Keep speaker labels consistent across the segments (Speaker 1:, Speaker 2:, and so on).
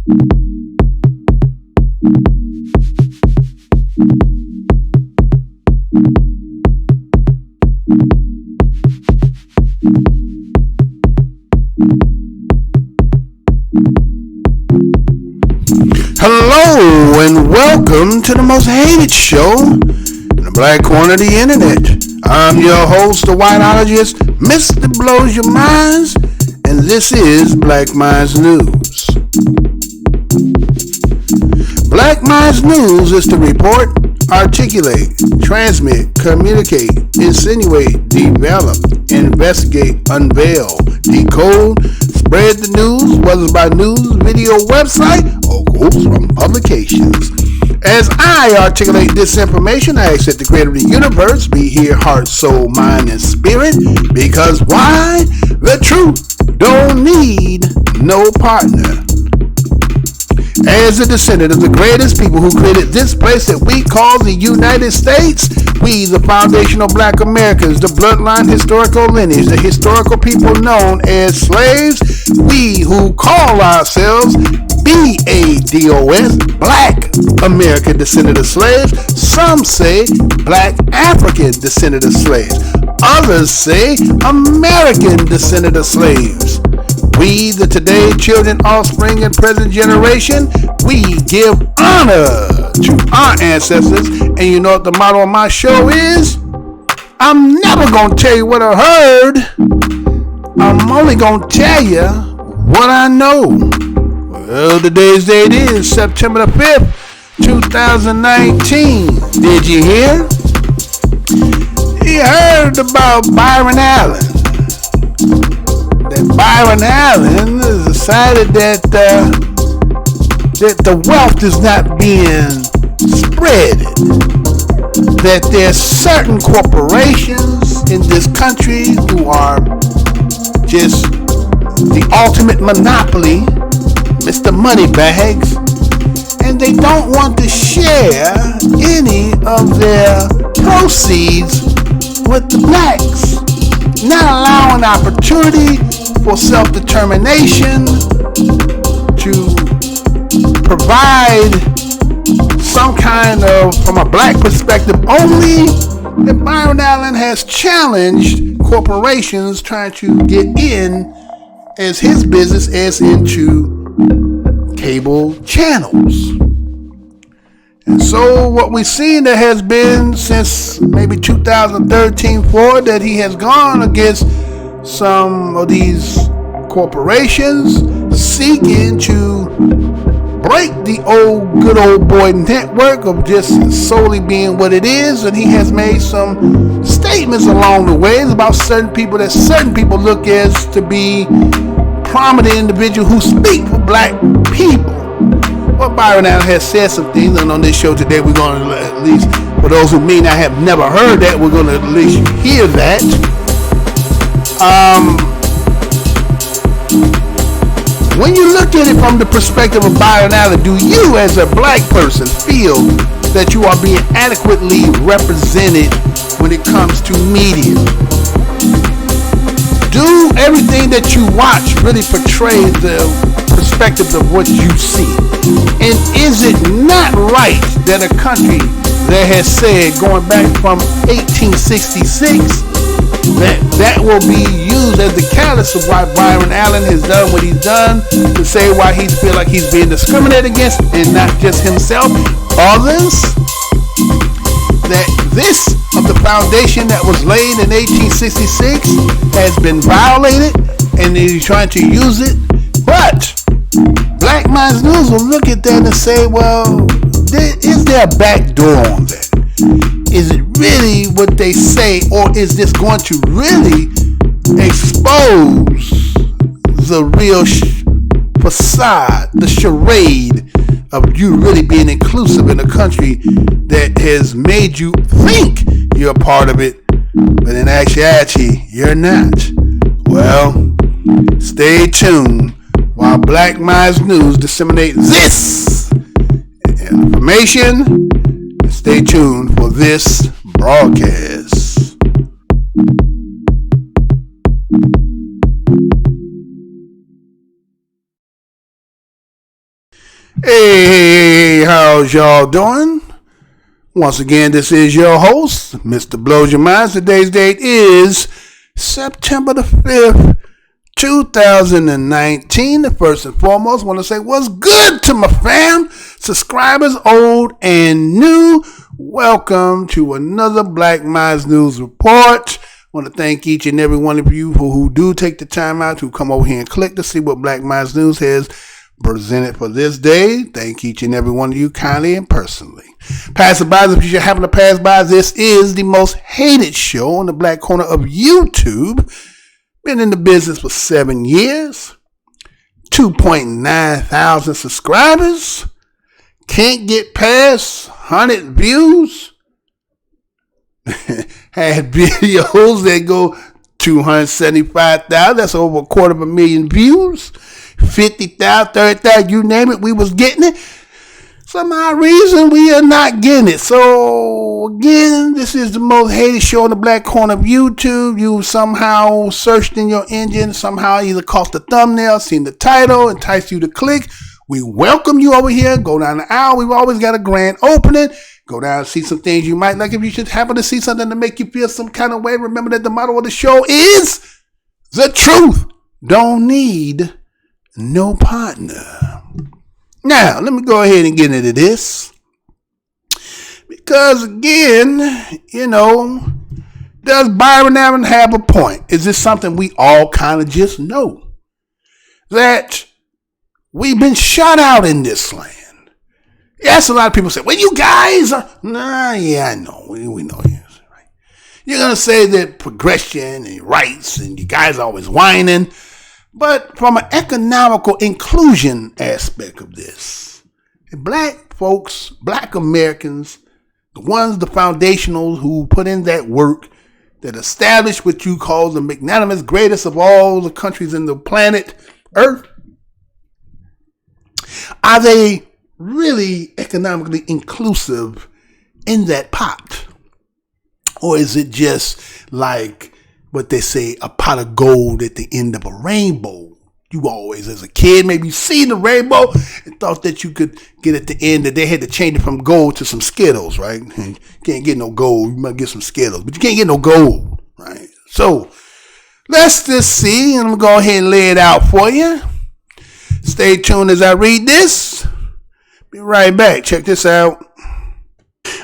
Speaker 1: Hello and welcome to the most hated show in the black corner of the internet. I'm your host, the whiteologist, Mr. Blows Your Minds, and this is Black Minds News. Black Minds News is to report, articulate, transmit, communicate, insinuate, develop, investigate, unveil, decode, spread the news, whether it's by news, video, website, or quotes from publications. As I articulate this information, I ask that the creator of the universe be here, heart, soul, mind, and spirit. Because why? The truth don't need no partner. As a descendant of the greatest people who created this place that we call the United States, we, the foundational black Americans, the bloodline historical lineage, the historical people known as slaves, we who call ourselves BADOS, Black American descendant of slaves. Some say Black African descendant of slaves. Others say American descendant of slaves. We, the today children, offspring, and present generation, we give honor to our ancestors. And you know what the motto of my show is? I'm never going to tell you what I heard. I'm only going to tell you what I know. Well, today's date is September the 5th, 2019. Did you hear? You heard about Byron Allen. That Byron Allen has decided that the wealth is not being spread. That there's certain corporations in this country who are just the ultimate monopoly, Mr. Moneybags, and they don't want to share any of their proceeds with the blacks, not allowing opportunity for self-determination to provide some kind of, from a black perspective only, that Byron Allen has challenged corporations trying to get in as his business as into cable channels. And so what we've seen that has been since maybe 2013 forward, that he has gone against some of these corporations seeking to break the good old boy network of just solely being what it is. And he has made some statements along the way about certain people that certain people look as to be prominent individuals who speak for black people. Well, Byron Allen has said some things, and on this show today we're going to, at least for those who may not have never heard that, we're going to at least hear that. When you look at it from the perspective of Byron Allen, do you as a black person feel that you are being adequately represented when it comes to media? Do everything that you watch really portray the perspective of what you see? And is it not right that a country that has said, going back from 1866, that will be used as the catalyst of why Byron Allen has done what he's done, to say why he feel like he's being discriminated against, and not just himself, others? That this of the foundation that was laid in 1866 has been violated, and he's trying to use it. But Black Minds News will look at that and say, well, is there a back door on that? Is it really what they say, or is this going to really expose the real facade, the charade of you really being inclusive in a country that has made you think you're a part of it, but in actuality, you're not? Well, stay tuned while Black Minds News disseminate this information. Stay tuned for this broadcast. Hey, how's y'all doing? Once again, this is your host, Mr. Blows Your Minds. Today's date is September the 5th, 2019. First and foremost, I want to say what's good to my fam, subscribers old and new. Welcome to another Black Minds News Report. I want to thank each and every one of you who do take the time out to come over here and click to see what Black Minds News has presented for this day. Thank each and every one of you kindly and personally. Passerbys, if you happen to pass by, this is the most hated show on the black corner of YouTube. Been in the business for 7 years. 2.9 thousand subscribers. Can't get past 100 views. Had videos that go 275,000. That's over 250,000 views. 50,000, 30,000, you name it, we was getting it. Some odd reason we are not getting it. So again, this is the most hated show on the black corner of YouTube. You somehow searched in your engine, somehow either caught the thumbnail, seen the title, enticed you to click. We welcome you over here. Go down the aisle. We've always got a grand opening. Go down and see some things you might like. If you should happen to see something to make you feel some kind of way, remember that the motto of the show is the truth. Don't need no partner. Now, let me go ahead and get into this. Because again, does Byron Allen have a point? Is this something we all kind of just know? That we've been shut out in this land. Yes, a lot of people say, well, you guys are... I know. We know you. Right? You're going to say that progression and rights and you guys are always whining. But from an economical inclusion aspect of this, black folks, black Americans, the foundationals who put in that work that established what you call the magnanimous greatest of all the countries in the planet Earth, are they really economically inclusive in that pot? Or is it just like what they say, a pot of gold at the end of a rainbow? You always, as a kid, maybe seen the rainbow and thought that you could get at the end, that they had to change it from gold to some Skittles, right? You can't get no gold. You might get some Skittles, but you can't get no gold, right? So let's just see, and I'm going to go ahead and lay it out for you. Stay tuned as I read this. Be right back. Check this out.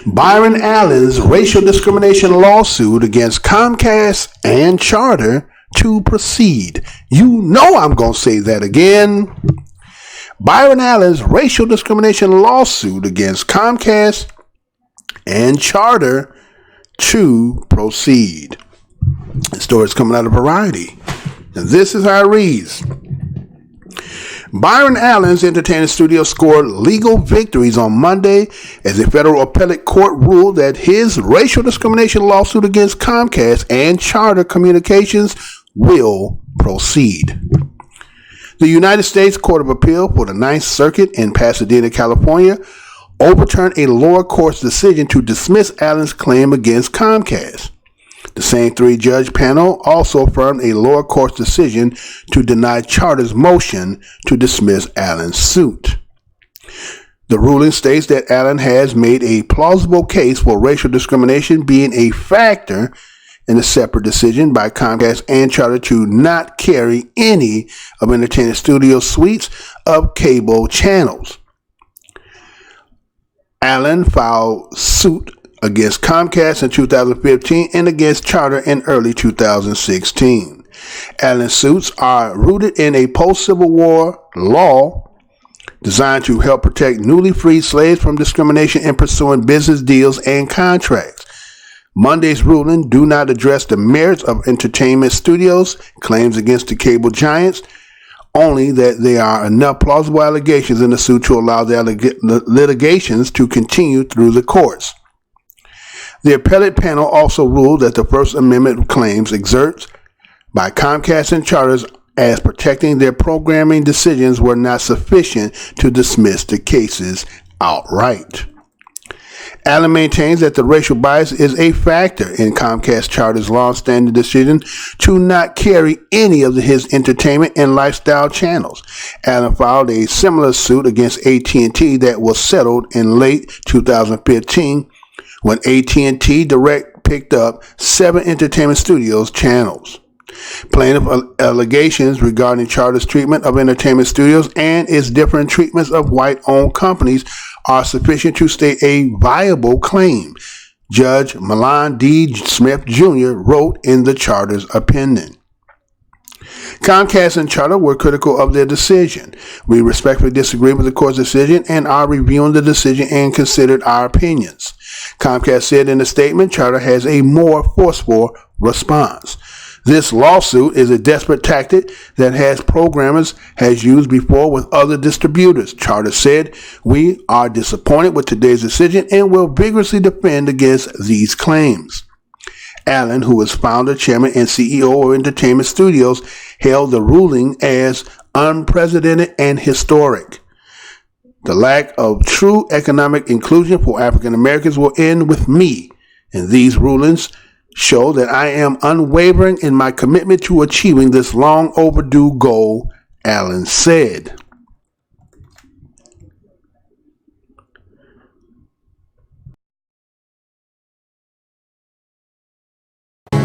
Speaker 1: Byron Allen's racial discrimination lawsuit against COMCAST and Charter to proceed. You know I'm going to say that again. Byron Allen's racial discrimination lawsuit against COMCAST and Charter to proceed. The story is coming out of Variety. And this is how it reads. Byron Allen's entertainment studio scored legal victories on Monday as a federal appellate court ruled that his racial discrimination lawsuit against Comcast and Charter Communications will proceed. The United States Court of Appeal for the Ninth Circuit in Pasadena, California, overturned a lower court's decision to dismiss Allen's claim against Comcast. The same three-judge panel also affirmed a lower court's decision to deny Charter's motion to dismiss Allen's suit. The ruling states that Allen has made a plausible case for racial discrimination being a factor in a separate decision by Comcast and Charter to not carry any of Entertainment Studios' suites of cable channels. Allen filed suit against Comcast in 2015 and against Charter in early 2016. Allen's suits are rooted in a post-Civil War law designed to help protect newly freed slaves from discrimination in pursuing business deals and contracts. Monday's ruling do not address the merits of Entertainment Studios' claims against the cable giants, only that there are enough plausible allegations in the suit to allow the litigations to continue through the courts. The appellate panel also ruled that the First Amendment claims exerted by Comcast and Charters as protecting their programming decisions were not sufficient to dismiss the cases outright. Allen maintains that the racial bias is a factor in Comcast Charter's long-standing decision to not carry any of his entertainment and lifestyle channels. Allen filed a similar suit against AT&T that was settled in late 2015 when AT&T Direct picked up 7 Entertainment Studios channels. Plaintiff allegations regarding Charter's treatment of entertainment studios and its different treatments of white-owned companies are sufficient to state a viable claim, Judge Milan D. Smith Jr. wrote in the Charter's opinion. Comcast and Charter were critical of their decision. We respectfully disagree with the court's decision and are reviewing the decision and considered our opinions. Comcast said in a statement, Charter has a more forceful response. This lawsuit is a desperate tactic that programmers has used before with other distributors. Charter said, we are disappointed with today's decision and will vigorously defend against these claims. Allen, who is founder, chairman, and CEO of Entertainment Studios, hailed the ruling as unprecedented and historic. The lack of true economic inclusion for African Americans will end with me, and these rulings show that I am unwavering in my commitment to achieving this long overdue goal, Allen said.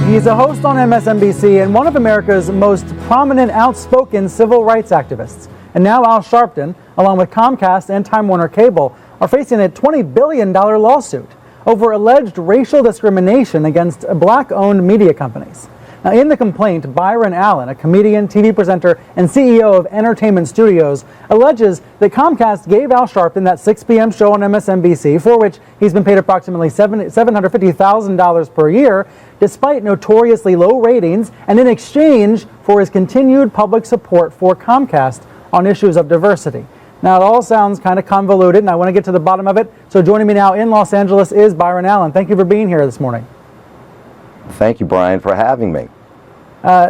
Speaker 2: He's a host on MSNBC and one of America's most prominent outspoken civil rights activists. And now Al Sharpton, along with Comcast and Time Warner Cable, are facing a $20 billion lawsuit over alleged racial discrimination against black-owned media companies. Now, in the complaint, Byron Allen, a comedian, TV presenter, and CEO of Entertainment Studios, alleges that Comcast gave Al Sharpton that 6 p.m. show on MSNBC, for which he's been paid approximately $750,000 per year, despite notoriously low ratings, and in exchange for his continued public support for Comcast on issues of diversity. Now, it all sounds kind of convoluted, and I want to get to the bottom of it. So joining me now in Los Angeles is Byron Allen. Thank you for being here this morning.
Speaker 3: Thank you, Brian, for having me.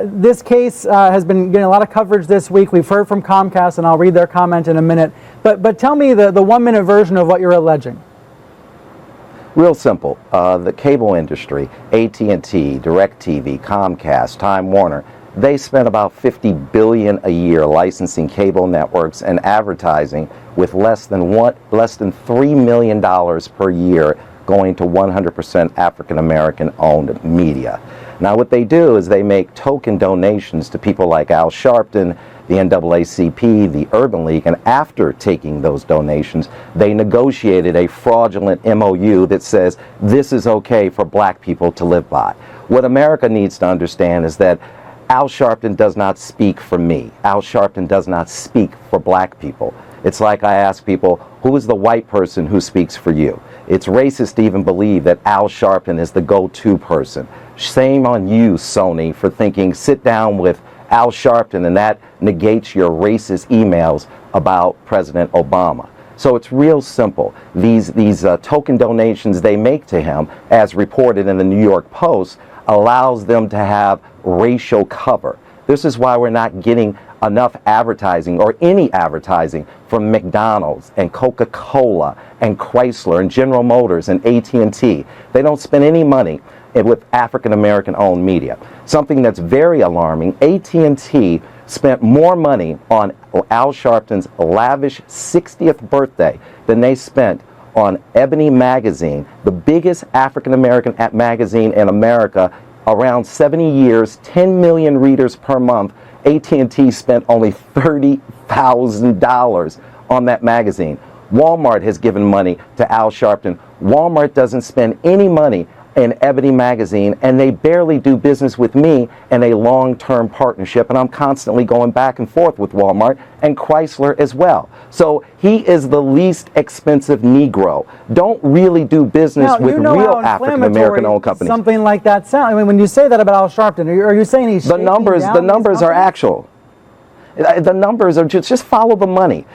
Speaker 2: This case has been getting a lot of coverage this week. We've heard from Comcast, and I'll read their comment in a minute. But tell me the 1-minute version of what you're alleging.
Speaker 3: Real simple. The cable industry, AT&T, DirecTV, Comcast, Time Warner, they spent about $50 billion a year licensing cable networks and advertising, with less than $3 million per year going to 100% African American owned media. Now what they do is they make token donations to people like Al Sharpton, the NAACP, the Urban League, and after taking those donations, they negotiated a fraudulent MOU that says this is okay for black people to live by. What America needs to understand is that Al Sharpton does not speak for me. Al Sharpton does not speak for black people. It's like I ask people, who is the white person who speaks for you? It's racist to even believe that Al Sharpton is the go-to person. Shame on you, Sony, for thinking sit down with Al Sharpton and that negates your racist emails about President Obama. So it's real simple. These token donations they make to him, as reported in the New York Post, allows them to have racial cover. This is why we're not getting enough advertising or any advertising from McDonald's and Coca-Cola and Chrysler and General Motors and AT&T. They don't spend any money with African American owned media. Something that's very alarming, AT&T spent more money on Al Sharpton's lavish 60th birthday than they spent on Ebony magazine, the biggest African American magazine in America, around 70 years, 10 million readers per month. AT&T spent only $30,000 on that magazine. Walmart has given money to Al Sharpton. Walmart doesn't spend any money in Ebony magazine, and they barely do business with me in a long-term partnership, and I'm constantly going back and forth with Walmart and Chrysler as well. So he is the least expensive Negro. Don't really do business with real African American owned companies.
Speaker 2: Something like that sound. I mean, when you say that about Al Sharpton, are you saying he's
Speaker 3: the numbers are actual. The numbers are just follow the money.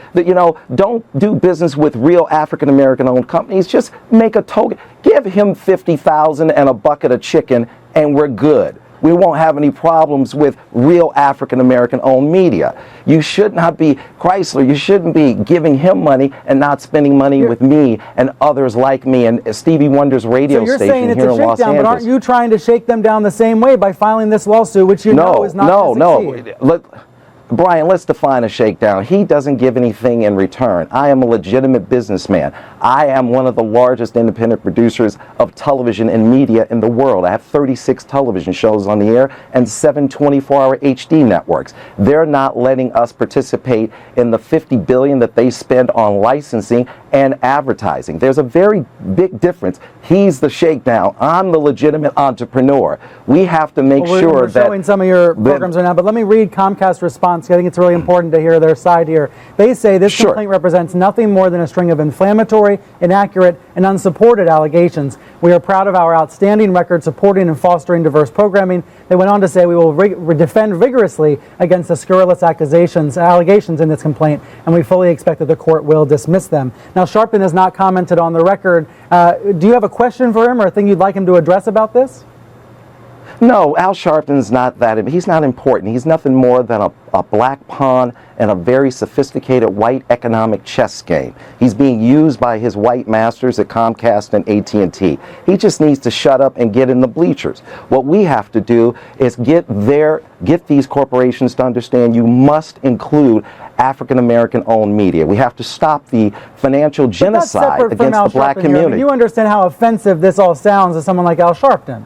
Speaker 3: Don't do business with real African American owned companies. Just make a token. Give him $50,000 and a bucket of chicken, and we're good. we won't have any problems with real African-American owned media. You should not be, Chrysler, you shouldn't be giving him money and not spending money with me and others like me and Stevie Wonder's radio
Speaker 2: station
Speaker 3: here in Los Angeles.
Speaker 2: But aren't you trying to shake them down the same way by filing this lawsuit, which you know is not going to succeed?
Speaker 3: Look, Brian, let's define a shakedown. He doesn't give anything in return. I am a legitimate businessman. I am one of the largest independent producers of television and media in the world. I have 36 television shows on the air and 7 24-hour HD networks. They're not letting us participate in the $50 billion that they spend on licensing and advertising. There's a very big difference. He's the shakedown. I'm the legitimate entrepreneur. We have to make sure that...
Speaker 2: We're showing some of your programs right now, but let me read Comcast's response. I think it's really important to hear their side here. They say this complaint represents nothing more than a string of inflammatory, inaccurate, and unsupported allegations. We are proud of our outstanding record supporting and fostering diverse programming. They went on to say we will defend vigorously against the scurrilous allegations in this complaint, and we fully expect that the court will dismiss them. Now, Sharpton has not commented on the record. Do you have a question for him or a thing you'd like him to address about this?
Speaker 3: No, Al Sharpton's not that. He's not important. He's nothing more than a black pawn in a very sophisticated white economic chess game. He's being used by his white masters at COMCAST and AT&T. He just needs to shut up and get in the bleachers. What we have to do is get these corporations to understand you must include African-American owned media. We have to stop the financial genocide against the black community.
Speaker 2: You understand how offensive this all sounds to someone like Al Sharpton.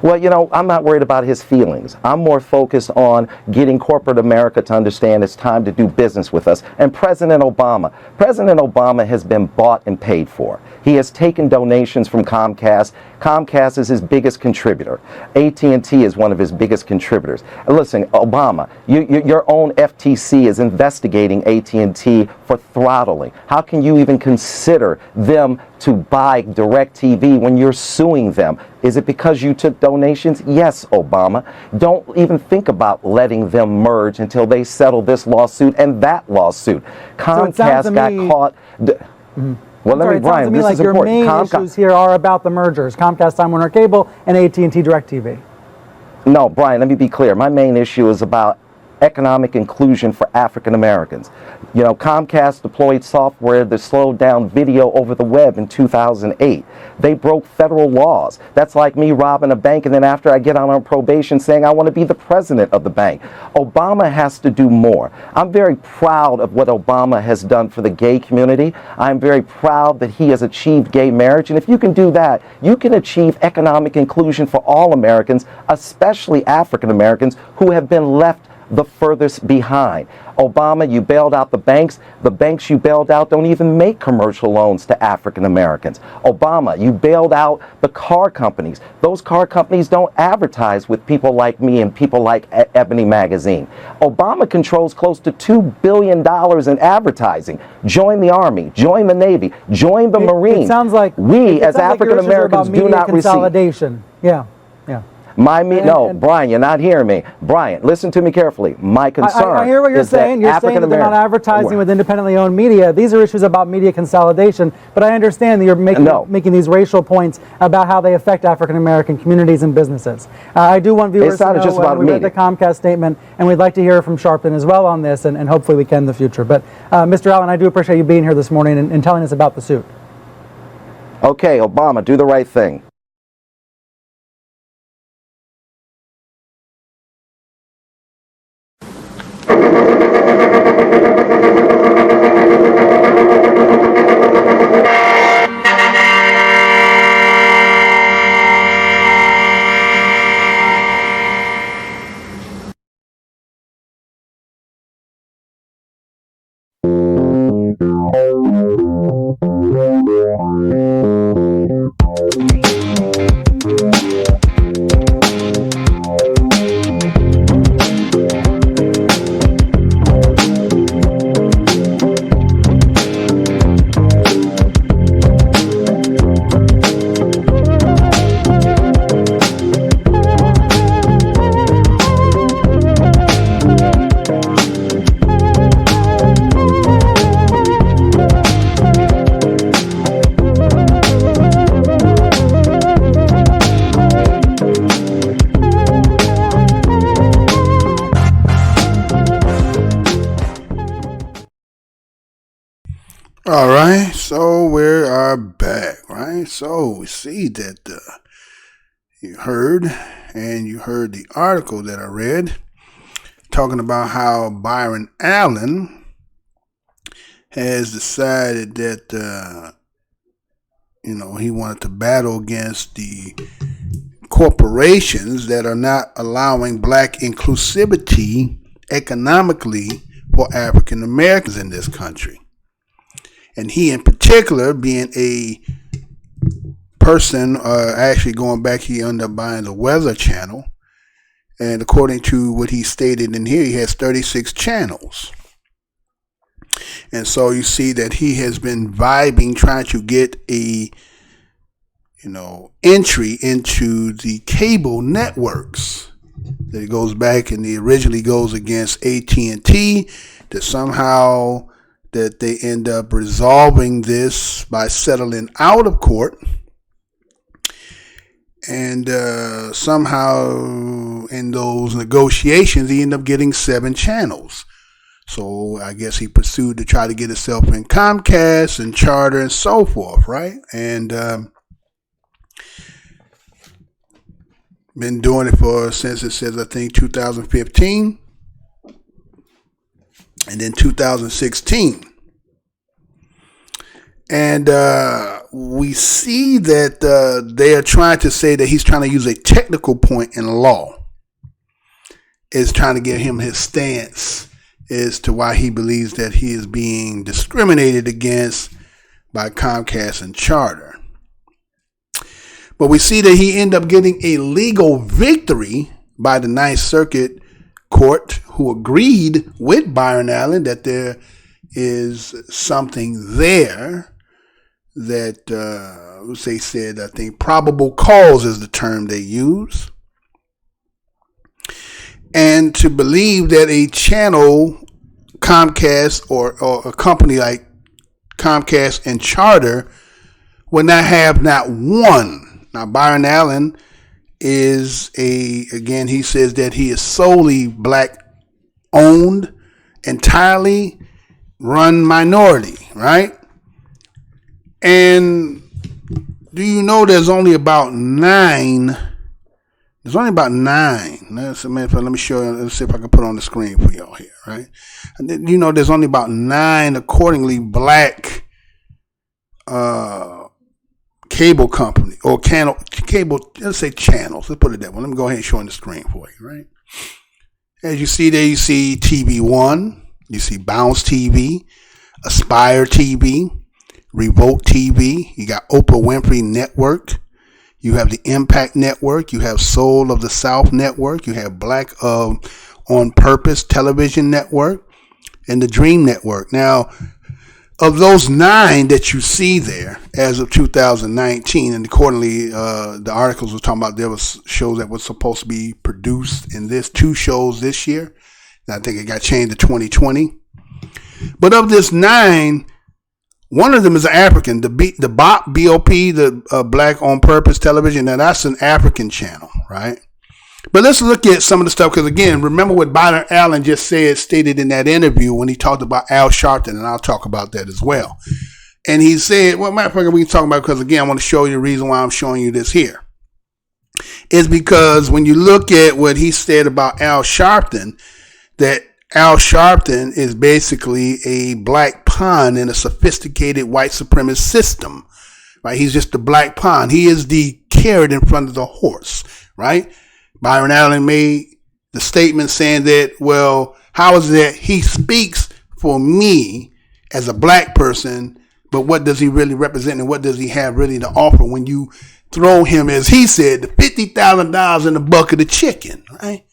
Speaker 3: Well, you know, I'm not worried about his feelings. I'm more focused on getting corporate America to understand it's time to do business with us. And President Obama has been bought and paid for. He has taken donations from Comcast. Comcast is his biggest contributor. AT&T is one of his biggest contributors. And listen, Obama, your own FTC is investigating AT&T for throttling. How can you even consider them to buy DirecTV when you're suing them? Is it because you took donations? Yes, Obama. Don't even think about letting them merge until they settle this lawsuit and that lawsuit. Comcast got caught. Well, let me, Brian, this is important.
Speaker 2: Your main issues here are about the mergers, Comcast, Time Warner Cable, and AT&T DirecTV.
Speaker 3: No, Brian, let me be clear. My main issue is about economic inclusion for African Americans. You know, Comcast deployed software that slowed down video over the web in 2008. They broke federal laws. That's like me robbing a bank and then after I get out on probation saying I want to be the president of the bank. Obama has to do more. I'm very proud of what Obama has done for the gay community. I'm very proud that he has achieved gay marriage. And if you can do that, you can achieve economic inclusion for all Americans, especially African Americans who have been left the furthest behind. Obama, you bailed out the banks. The banks you bailed out don't even make commercial loans to African Americans. Obama, you bailed out the car companies. Those car companies don't advertise with people like me and people like Ebony Magazine. Obama controls close to $2 billion in advertising. Join the Army, join the Navy, join the Marines.
Speaker 2: It sounds like
Speaker 3: we as African Americans do not
Speaker 2: consolidation. Yeah.
Speaker 3: No, Brian, you're not hearing me. Brian, listen to me carefully. My concern
Speaker 2: I hear what you're saying. You're saying that they're not advertising with independently owned media. These are issues about media consolidation, but I understand that you're making these racial points about how they affect African American communities and businesses. I do want viewers to know we read the Comcast statement, and we'd like to hear from Sharpton as well on this, and hopefully we can in the future. But Mr. Allen, I do appreciate you being here this morning and telling us about the suit.
Speaker 3: Okay, Obama, do the right thing.
Speaker 1: All right, so we are back, right? So we see that you heard the article that I read talking about how Byron Allen has decided that he wanted to battle against the corporations that are not allowing black inclusivity economically for African Americans in this country. And he in particular, being a person, actually going back, he ended up buying the Weather Channel. And according to what he stated in here, he has 36 channels. And so you see that he has been vibing, trying to get a, entry into the cable networks. That it goes back and he originally goes against AT&T, that somehow that they end up resolving this by settling out of court. And somehow in those negotiations, he ended up getting 7 channels. So I guess he pursued to try to get himself in COMCAST and Charter and so forth, right? And been doing it since it says, I think, 2015. And then 2016. And we see that they are trying to say that he's trying to use a technical point in law. Is trying to get him his stance as to why he believes that he is being discriminated against by Comcast and Charter. But we see that he ended up getting a legal victory by the Ninth Circuit Court, who agreed with Byron Allen that there is something there that they said, I think probable cause is the term they use. And to believe that a channel, Comcast, or a company like Comcast and Charter would not have not one. Now, Byron Allen is again, he says that he is solely black owned, entirely run minority, right? And do you know there's only about 9? There's only about 9. Let me show you. Let's see if I can put it on the screen for y'all here, right? And then, there's only about 9 accordingly black cable company or cable. Let's say channels. Let's put it that way. Let me go ahead and show on the screen for you, right? As you see there, you see TV One, you see Bounce TV, Aspire TV, Revolt TV. You got Oprah Winfrey Network. You have the Impact Network. You have Soul of the South Network. You have Black On Purpose Television Network and the Dream Network. Now, of those 9 that you see there as of 2019, and accordingly, the articles were talking about there was shows that were supposed to be produced in 2 shows this year. And I think it got changed to 2020. But of this 9, one of them is an African, the BOP, the Black on Purpose Television. Now that's an African channel, right? But let's look at some of the stuff, because again, remember what Byron Allen just stated in that interview when he talked about Al Sharpton, and I'll talk about that as well. And he said, well, matter of fact, we can talk about, because again, I want to show you the reason why I'm showing you this here. Is because when you look at what he said about Al Sharpton, that Al Sharpton is basically a black pawn in a sophisticated white supremacist system, right? He's just a black pawn. He is the carrot in front of the horse, right? Byron Allen made the statement saying that, well, how is it that he speaks for me as a black person, but what does he really represent and what does he have really to offer when you throw him, as he said, the $50,000 in the bucket of chicken, right?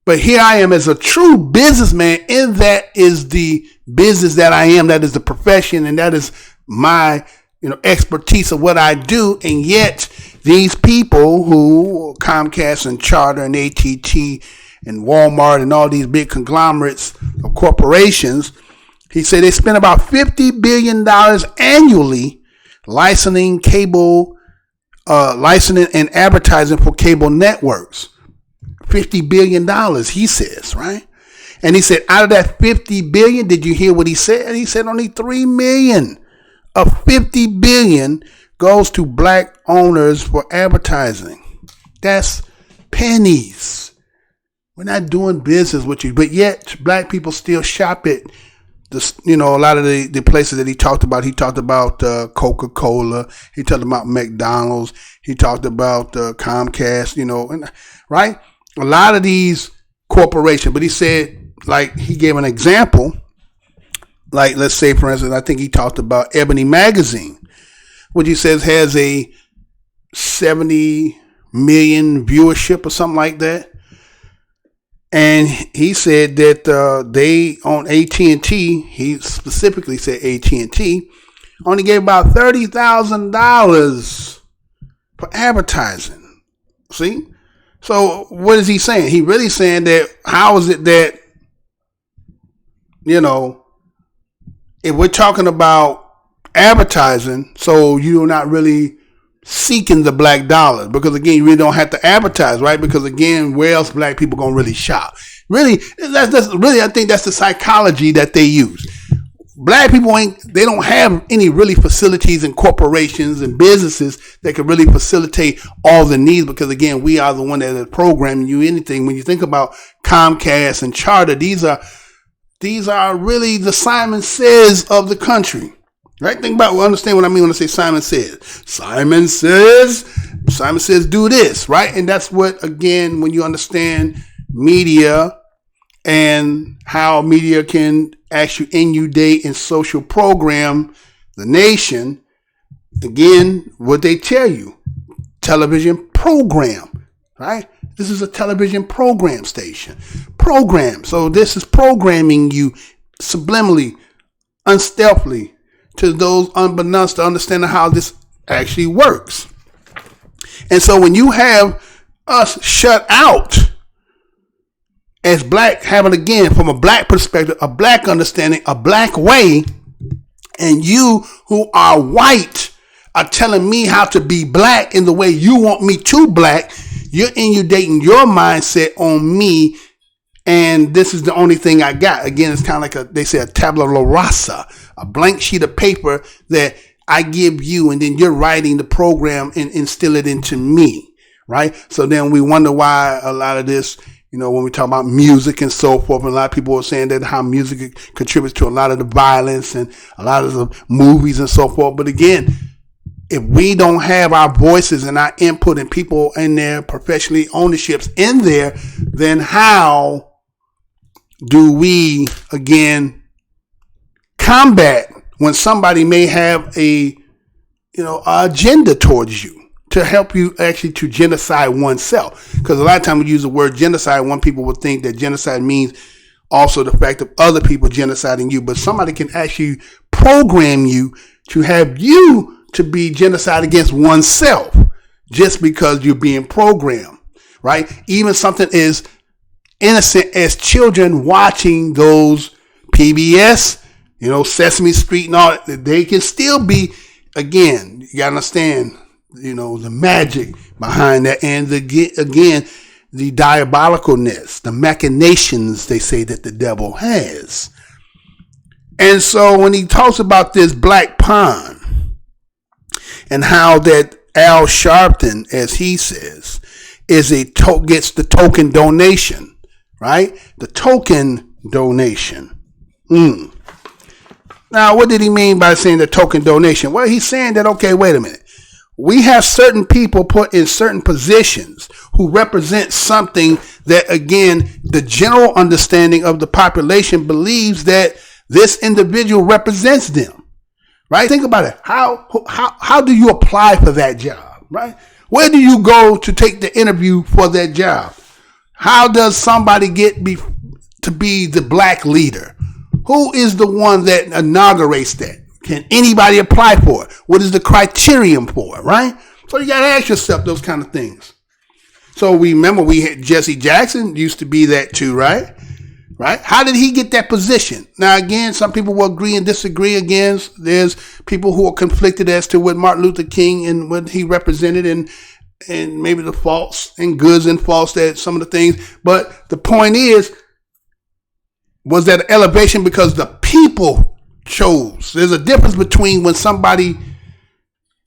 Speaker 1: But here I am as a true businessman, and that is the business that I am, that is the profession, and that is my expertise of what I do. And yet these people who Comcast and Charter and AT&T and Walmart and all these big conglomerates of corporations, he said they spend about $50 billion annually licensing and advertising for cable networks. $50 billion, he says, right? And he said, out of that 50 billion, did you hear what he said? He said only 3 million of 50 billion goes to black owners for advertising. That's pennies. We're not doing business with you, but yet black people still shop at a lot of the places that he talked about. He talked about Coca-Cola. He talked about McDonald's. He talked about COMCAST, right? A lot of these corporations, but he said, like, he gave an example, like, let's say, for instance, I think he talked about Ebony Magazine, which he says has a 70 million viewership or something like that. And he said that they on AT&T, he specifically said AT&T, only gave about $30,000 for advertising. See? So what is he saying? He really saying that how is it that, if we're talking about advertising, so you're not really seeking the black dollar, because again, you really don't have to advertise, right? Because again, where else black people gonna really shop? Really, that's really, I think that's the psychology that they use. Black people they don't have any really facilities and corporations and businesses that can really facilitate all the needs, because again, we are the one that is programming you anything. When you think about Comcast and Charter, these are really the Simon Says of the country. Right? Understand what I mean when I say Simon Says. Simon says do this, right? And that's what, again, when you understand media and how media can actually inundate and social program the nation, again, what they tell you, television program, right? This is a television program station. Program. So this is programming you subliminally, unstealthily, to those unbeknownst to understanding how this actually works. And so when you have us shut out as black, having again from a black perspective, a black understanding, a black way, and you who are white are telling me how to be black in the way you want me to black, you're inundating your mindset on me, and this is the only thing I got. Again, it's kind of like they say a tabula rasa, a blank sheet of paper that I give you, and then you're writing the program and instill it into me, right? So then we wonder why a lot of this, when we talk about music and so forth, and a lot of people are saying that how music contributes to a lot of the violence and a lot of the movies and so forth. But again, if we don't have our voices and our input and people in their professionally ownerships in there, then how do we, again, combat when somebody may have a agenda towards you to help you actually to genocide oneself? Because a lot of times we use the word genocide, one people would think that genocide means also the fact of other people genociding you, but somebody can actually program you to have you to be genocide against oneself just because you're being programmed, right? Even something as innocent as children watching those PBS, Sesame Street and all that, they can still be, again, you gotta understand, the magic behind that, and the diabolicalness, the machinations they say that the devil has. And so when he talks about this black pond and how that Al Sharpton, as he says, gets the token donation, right? The token donation. Now, what did he mean by saying the token donation? Well, he's saying that, okay, wait a minute. We have certain people put in certain positions who represent something that, again, the general understanding of the population believes that this individual represents them, right? Think about it. How do you apply for that job, right? Where do you go to take the interview for that job? How does somebody get to be the black leader? Who is the one that inaugurates that? Can anybody apply for it? What is the criterion for it, right? So you got to ask yourself those kind of things. So we had Jesse Jackson used to be that too, right? Right? How did he get that position? Now, again, some people will agree and disagree. Again, there's people who are conflicted as to what Martin Luther King and what he represented, and maybe the faults and goods and faults that some of the things. But the point is, was that elevation because the people chose. There's a difference between when somebody,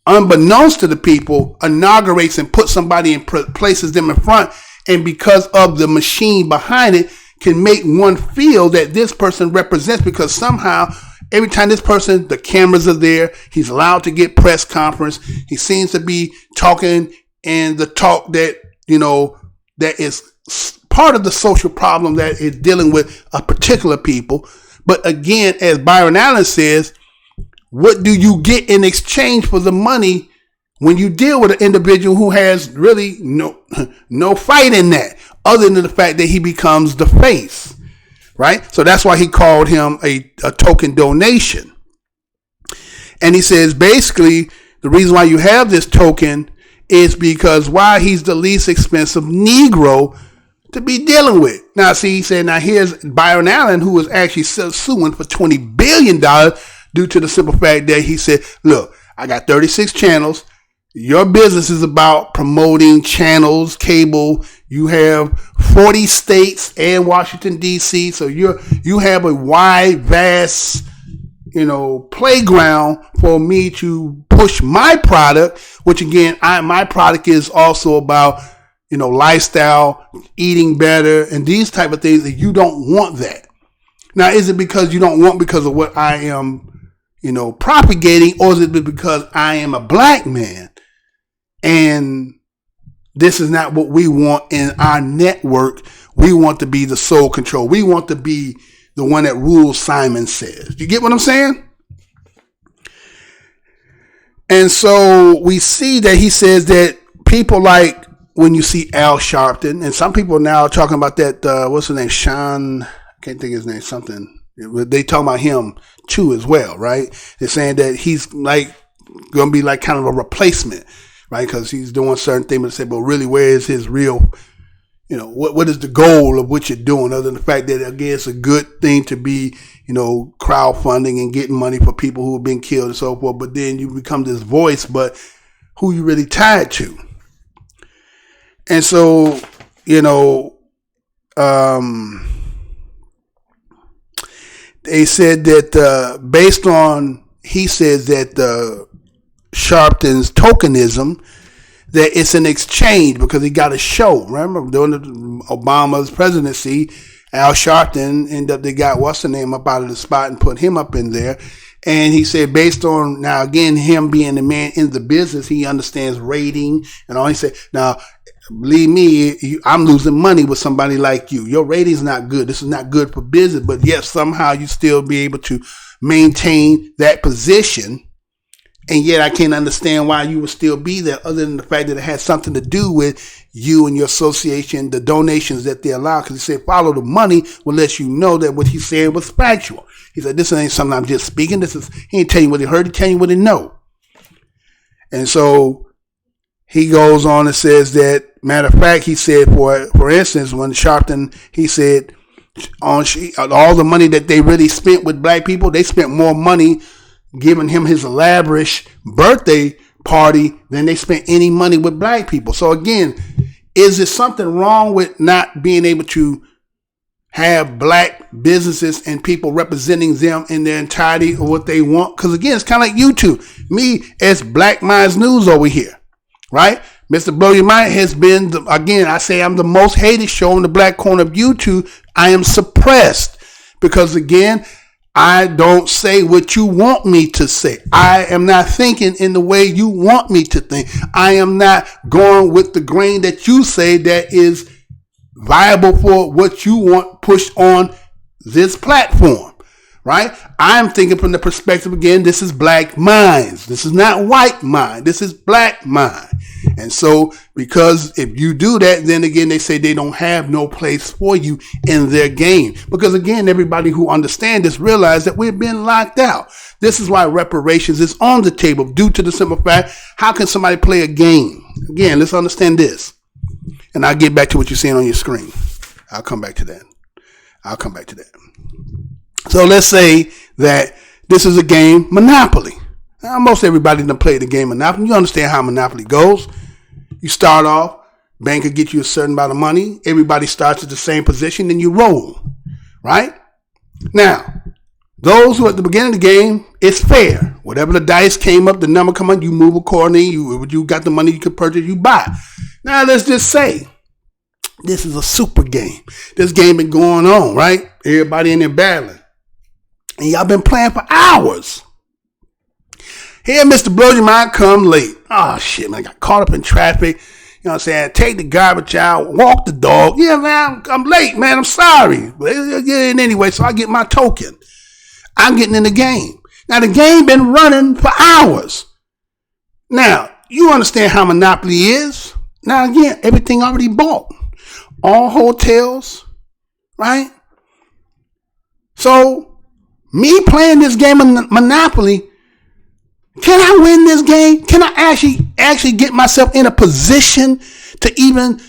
Speaker 1: unbeknownst to the people, inaugurates and puts somebody in places them in front, and because of the machine behind it, can make one feel that this person represents, because somehow every time this person, the cameras are there, he's allowed to get press conference, he seems to be talking and the talk that, that is part of the social problem that is dealing with a particular people. But again, as Byron Allen says, what do you get in exchange for the money when you deal with an individual who has really no fight in that, other than the fact that he becomes the face, right? So that's why he called him a token donation. And he says, basically, the reason why you have this token is because why he's the least expensive Negro to be dealing with. Now, see, he said, now here's Byron Allen, who was actually suing for $20 billion due to the simple fact that he said, look, I got 36 channels. Your business is about promoting channels, cable. You have 40 states and Washington, D.C. So you have a wide, vast, playground for me to push my product, which again, my product is also about, lifestyle, eating better, and these type of things, that you don't want that. Now, is it because you don't want because of what I am, propagating, or is it because I am a black man and this is not what we want in our network? We want to be the sole control. We want to be the one that rules, Simon says. You get what I'm saying? And so we see that he says that people like, when you see Al Sharpton, and some people now are talking about that, what's his name? Sean, I can't think of his name, something. They talking about him too as well, right? They're saying that he's like going to be like kind of a replacement, right? Because he's doing certain things, but say, but really, where is his real, what is the goal of what you're doing, other than the fact that, again, it's a good thing to be, crowdfunding and getting money for people who have been killed and so forth, but then you become this voice, but who you really tied to? And so, they said that based on, he says that Sharpton's tokenism, that it's an exchange because he got a show. Remember, during Obama's presidency, Al Sharpton ended up, they got what's the name up out of the spot and put him up in there. And he said, based on, now again, him being the man in the business, he understands rating and all. He said, now, believe me, I'm losing money with somebody like you. Your rating's not good. This is not good for business, but yet somehow you still be able to maintain that position. And yet I can't understand why you would still be there, other than the fact that it has something to do with you and your association, the donations that they allow. Because he said, follow the money will let you know that what he's saying was factual. He said, this ain't something I'm just speaking. He ain't telling you what he heard. He telling you what he know. And so he goes on and says that, matter of fact, he said, for instance, when Sharpton, he said, on all the money that they really spent with black people, they spent more money giving him his elaborate birthday party than they spent any money with black people. So again, is there something wrong with not being able to have black businesses and people representing them in their entirety of what they want? Because again, it's kind of like YouTube. Me as Black Minds News over here, right? Mr. Blow Your Mind has been, again, I say I'm the most hated show in the black corner of YouTube. I am suppressed because, again, I don't say what you want me to say. I am not thinking in the way you want me to think. I am not going with the grain that you say that is viable for what you want pushed on this platform, right? I'm thinking from the perspective, again, this is black minds. This is not white mind. This is black mind. And so, because if you do that, then again, they say they don't have no place for you in their game. Because again, everybody who understands this realize that we've been locked out. This is why reparations is on the table, due to the simple fact, how can somebody play a game? Again, let's understand this. And I'll get back to what you're seeing on your screen. I'll come back to that. So let's say that this is a game, Monopoly. Now, most everybody done played the game Monopoly. You understand how Monopoly goes. You start off, bank will get you a certain amount of money. Everybody starts at the same position, then you roll, right? Now, those who at the beginning of the game, it's fair. Whatever the dice came up, the number come up, you move accordingly. You got the money you could purchase, you buy. Now, let's just say this is a super game. This game been going on, right? Everybody in there battling. And y'all been playing for hours. Here, Mr. Blows Your Mind come late. Oh, shit, man. I got caught up in traffic. You know what I'm saying? Take the garbage out, walk the dog. Yeah, man, I'm late, man. I'm sorry. But yeah, anyway, so I get my token. I'm getting in the game. Now, the game been running for hours. Now, you understand how Monopoly is. Now, again, everything already bought. All hotels, right? So, me playing this game of Monopoly, can I win this game? Can I actually get myself in a position to even,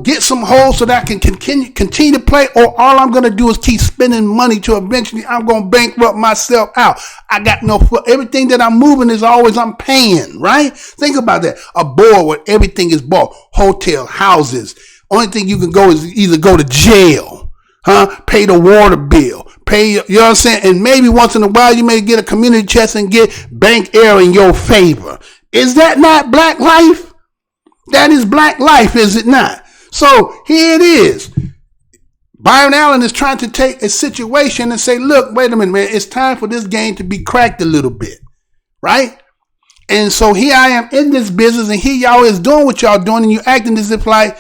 Speaker 1: get some holes so that I can continue to play? Or all I'm going to do is keep spending money to eventually I'm going to bankrupt myself out. I got everything that I'm moving is always I'm paying, right? Think about that. A board where everything is bought. Hotel, houses. Only thing you can go is either go to jail, pay the water bill. Pay, you know what I'm saying? And maybe once in a while you may get a community chest and get bank error in your favor. Is that not black life? That is black life, is it not? So here it is. Byron Allen is trying to take a situation and say, look, wait a minute, man. It's time for this game to be cracked a little bit, right? And so here I am in this business and here y'all is doing what y'all doing and you acting as if like,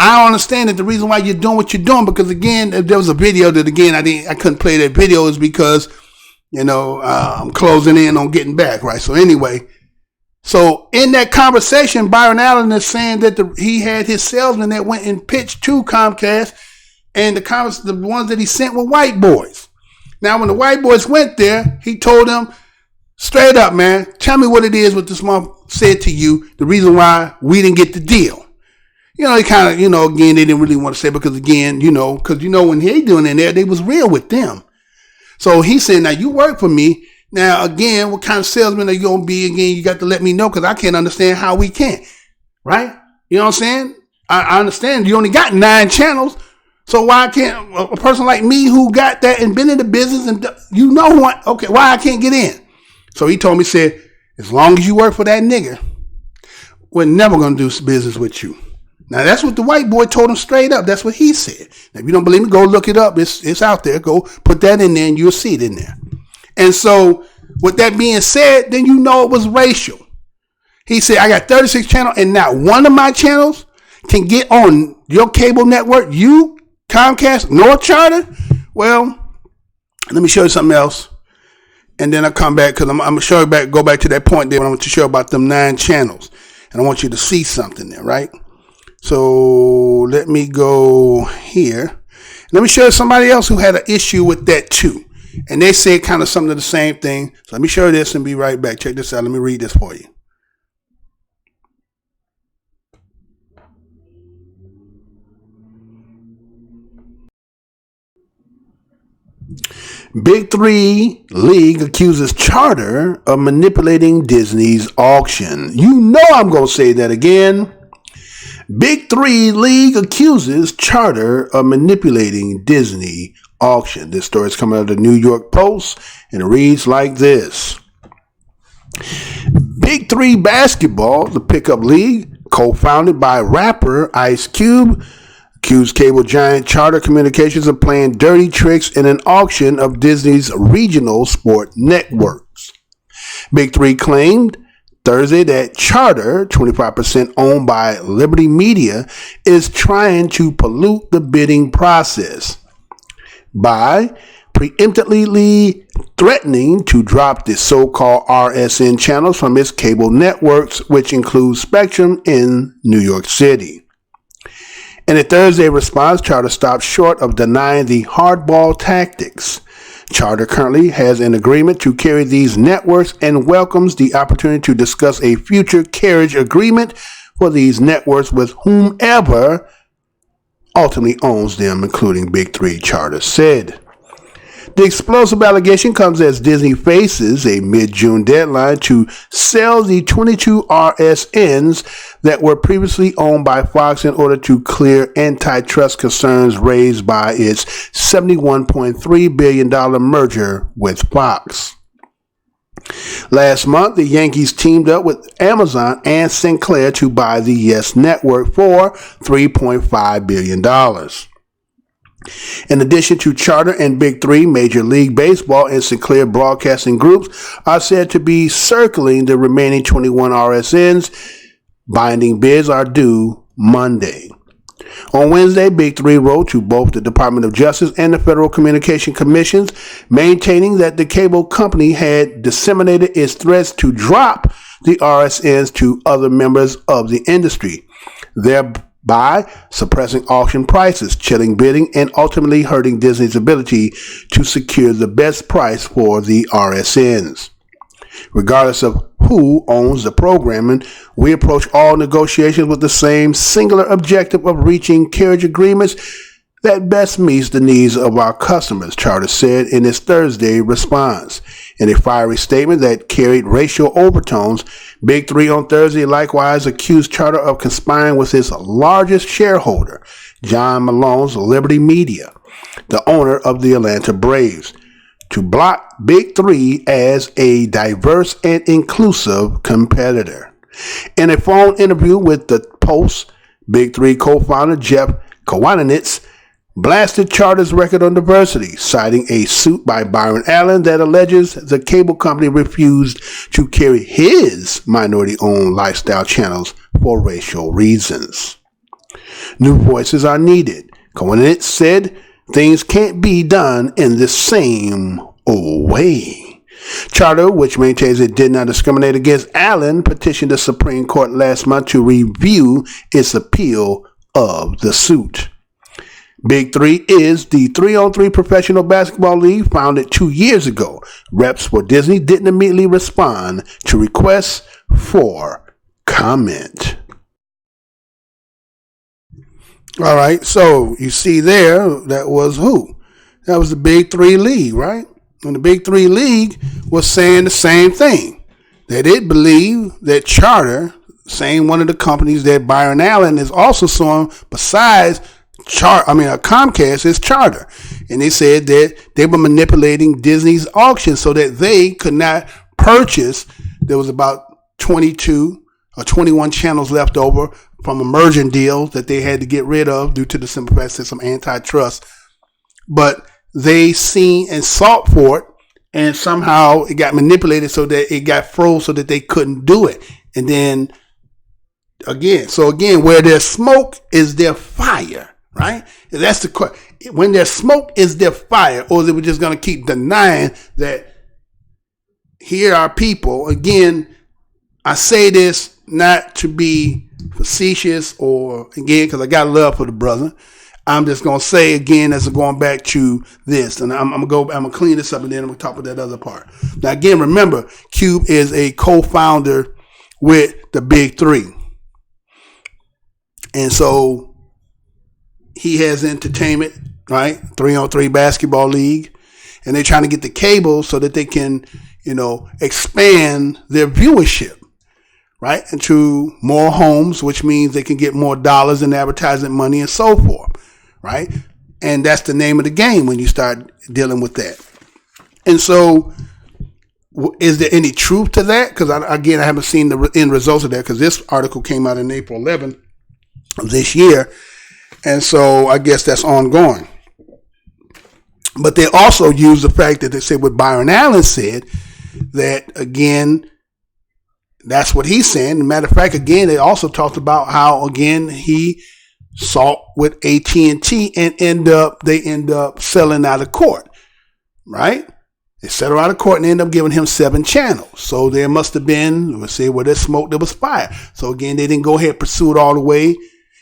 Speaker 1: I don't understand that the reason why you're doing what you're doing, because again, there was a video that again, I couldn't play that video is because, I'm closing in on getting back. Right. So anyway, so in that conversation, Byron Allen is saying that he had his salesman that went and pitched to Comcast and the ones that he sent were white boys. Now, when the white boys went there, he told them straight up, man, tell me what it is, what this mom said to you, the reason why we didn't get the deal. They kind of, again, they didn't really want to say because, again, because, when they doing in there, they was real with them. So he said, now you work for me. Now, again, what kind of salesman are you going to be? Again, you got to let me know because I can't understand how we can't. Right? You know what I'm saying? I understand you only got 9 channels. So why can't a person like me who got that and been in the business and why I can't get in? So he told me, said, as long as you work for that nigga, we're never going to do business with you. Now, that's what the white boy told him straight up. That's what he said. Now, if you don't believe me, go look it up. It's out there. Go put that in there and you'll see it in there. And so, with that being said, then it was racial. He said, I got 36 channels and not one of my channels can get on your cable network. You, Comcast, North Charter? Well, let me show you something else. And then I'll come back because I'm going to show you go back to that point there when I want to show about them 9 channels. And I want you to see something there, right? So let me go here. Let me show you somebody else who had an issue with that too. And they said kind of something of the same thing. So let me show you this and be right back. Check this out. Let me read this for you. Big Three League accuses Charter of manipulating Disney's auction. You know I'm going to say that again. Big Three League accuses Charter of manipulating Disney auction. This story is coming out of the New York Post, and it reads like this. Big Three Basketball, the pickup league, co-founded by rapper Ice Cube, accused cable giant Charter Communications of playing dirty tricks in an auction of Disney's regional sport networks. Big Three claimed Thursday that Charter, 25% owned by Liberty Media, is trying to pollute the bidding process by preemptively threatening to drop the so-called RSN channels from its cable networks, which includes Spectrum in New York City. In a Thursday response, Charter stopped short of denying the hardball tactics. Charter currently has an agreement to carry these networks and welcomes the opportunity to discuss a future carriage agreement for these networks with whomever ultimately owns them, including Big Three, Charter said. The explosive allegation comes as Disney faces a mid-June deadline to sell the 22 RSNs that were previously owned by Fox in order to clear antitrust concerns raised by its $71.3 billion merger with Fox. Last month, the Yankees teamed up with Amazon and Sinclair to buy the Yes Network for $3.5 billion. In addition to Charter and Big Three, Major League Baseball and Sinclair Broadcasting Groups are said to be circling the remaining 21 RSNs. Binding bids are due Monday. On Wednesday, Big Three wrote to both the Department of Justice and the Federal Communication Commissions, maintaining that the cable company had disseminated its threats to drop the RSNs to other members of the industry, thereby suppressing auction prices, chilling bidding, and ultimately hurting Disney's ability to secure the best price for the RSNs. Regardless of who owns the programming, we approach all negotiations with the same singular objective of reaching carriage agreements that best meets the needs of our customers, Charter said in its Thursday response. In a fiery statement that carried racial overtones, Big Three on Thursday likewise accused Charter of conspiring with its largest shareholder, John Malone's Liberty Media, the owner of the Atlanta Braves, to block Big Three as a diverse and inclusive competitor. In a phone interview with the Post, Big Three co-founder Jeff Kowanitz blasted Charter's record on diversity, citing a suit by Byron Allen that alleges the cable company refused to carry his minority-owned lifestyle channels for racial reasons. New voices are needed, Kowanitz said. Things can't be done in the same old way. Charter, which maintains it did not discriminate against Allen, petitioned the Supreme Court last month to review its appeal of the suit. Big Three is the 3-on-3 professional basketball league founded 2 years ago. Reps for Disney didn't immediately respond to requests for comment. All right, so you see there, that was who? That was the Big Three League, right? And the Big Three League was saying the same thing. That it believed that Charter, same one of the companies that Byron Allen is also suing, besides Comcast is Charter. And they said that they were manipulating Disney's auction so that they could not purchase. There was about 22 or 21 channels left over from a merging deal that they had to get rid of due to the simple fact that some antitrust. But they seen and sought for it, and somehow it got manipulated so that it got froze so that they couldn't do it. And then again, where there's smoke is there fire, right? That's the question. When there's smoke, is there fire? Or they were just going to keep denying that here are people. Again, I say this not to be facetious or again because I got love for the brother. I'm just gonna say again as I'm going back to this, and I'm gonna clean this up and then I'm gonna talk about that other part. Now again, remember, Cube is a co-founder with the Big Three, and so he has entertainment, right? 3-on-3 basketball league, and they're trying to get the cable so that they can, expand their viewership. Right, into more homes, which means they can get more dollars in advertising money and so forth, right? And that's the name of the game when you start dealing with that. And so, is there any truth to that? Because I haven't seen the end results of that because this article came out in April 11th of this year, and so I guess that's ongoing. But they also use the fact that they said what Byron Allen said, that again, that's what he's saying. As a matter of fact, again, they also talked about how, again, he sought with AT&T and they end up selling out of court, right? They settled out of court and end up giving him 7 channels. So there must have been, let's say, where there's smoke, there was fire. So again, they didn't go ahead and pursue it all the way.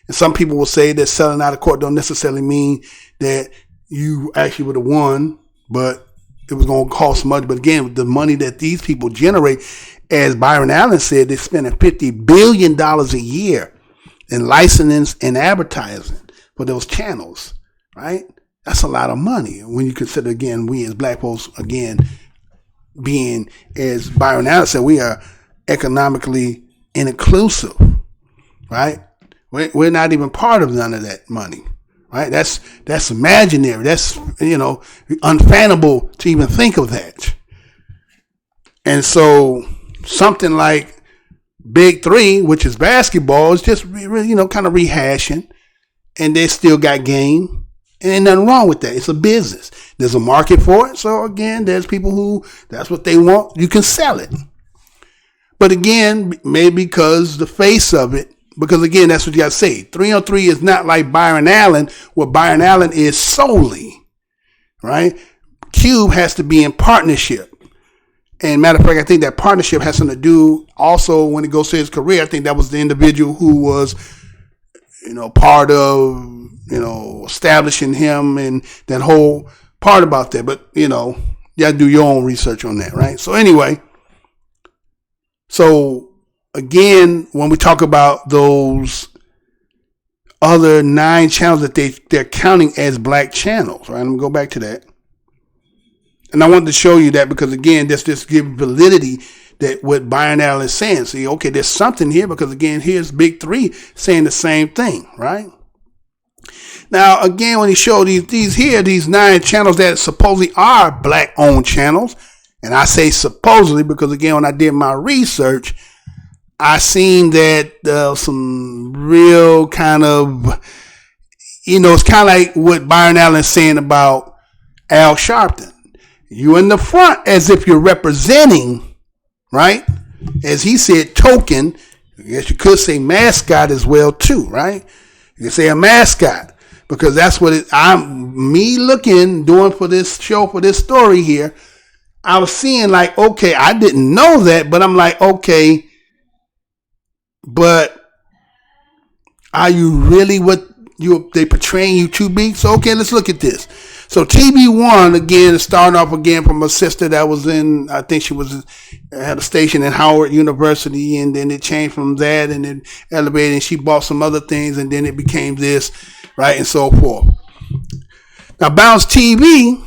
Speaker 1: And some people will say that selling out of court don't necessarily mean that you actually would have won, but it was going to cost much. But again, the money that these people generate, as Byron Allen said, they're spending $50 billion a year in licensing and advertising for those channels, right? That's a lot of money when you consider, again, we as black folks, again, being, as Byron Allen said, we are economically inclusive, right? We're not even part of none of that money, right? That's imaginary. That's, unfathomable to even think of that. And so something like Big Three, which is basketball, is just really, kind of rehashing, and they still got game. And ain't nothing wrong with that. It's a business. There's a market for it. So again, there's people who, that's what they want. You can sell it. But again, maybe because the face of it, because again, that's what you got to say. 3-on-3 is not like Byron Allen, what Byron Allen is solely, right? Cube has to be in partnership. And matter of fact, I think that partnership has something to do also when it goes to his career. I think that was the individual who was, part of, establishing him and that whole part about that. But, you got to do your own research on that, right? So anyway, so again, when we talk about those other 9 channels that they're counting as black channels, right? I'm going to go back to that. And I wanted to show you that because, again, this just gives validity that what Byron Allen is saying. See, okay, there's something here because, again, here's Big Three saying the same thing, right? Now, again, when he showed these 9 channels that supposedly are black-owned channels, and I say supposedly because, again, when I did my research, I seen that some real kind of, it's kind of like what Byron Allen is saying about Al Sharpton. You in the front as if you're representing, right? As he said, token. I guess you could say mascot as well too, right? You can say a mascot because that's what doing for this show, for this story here. I was seeing like, okay, I didn't know that, but I'm like, okay, but are you really what they portraying you to be? So, okay, let's look at this. So TV1, again, starting off again from a sister that was I think she had a station in Howard University, and then it changed from that, and it elevated, and she bought some other things, and then it became this, right, and so forth. Now, Bounce TV,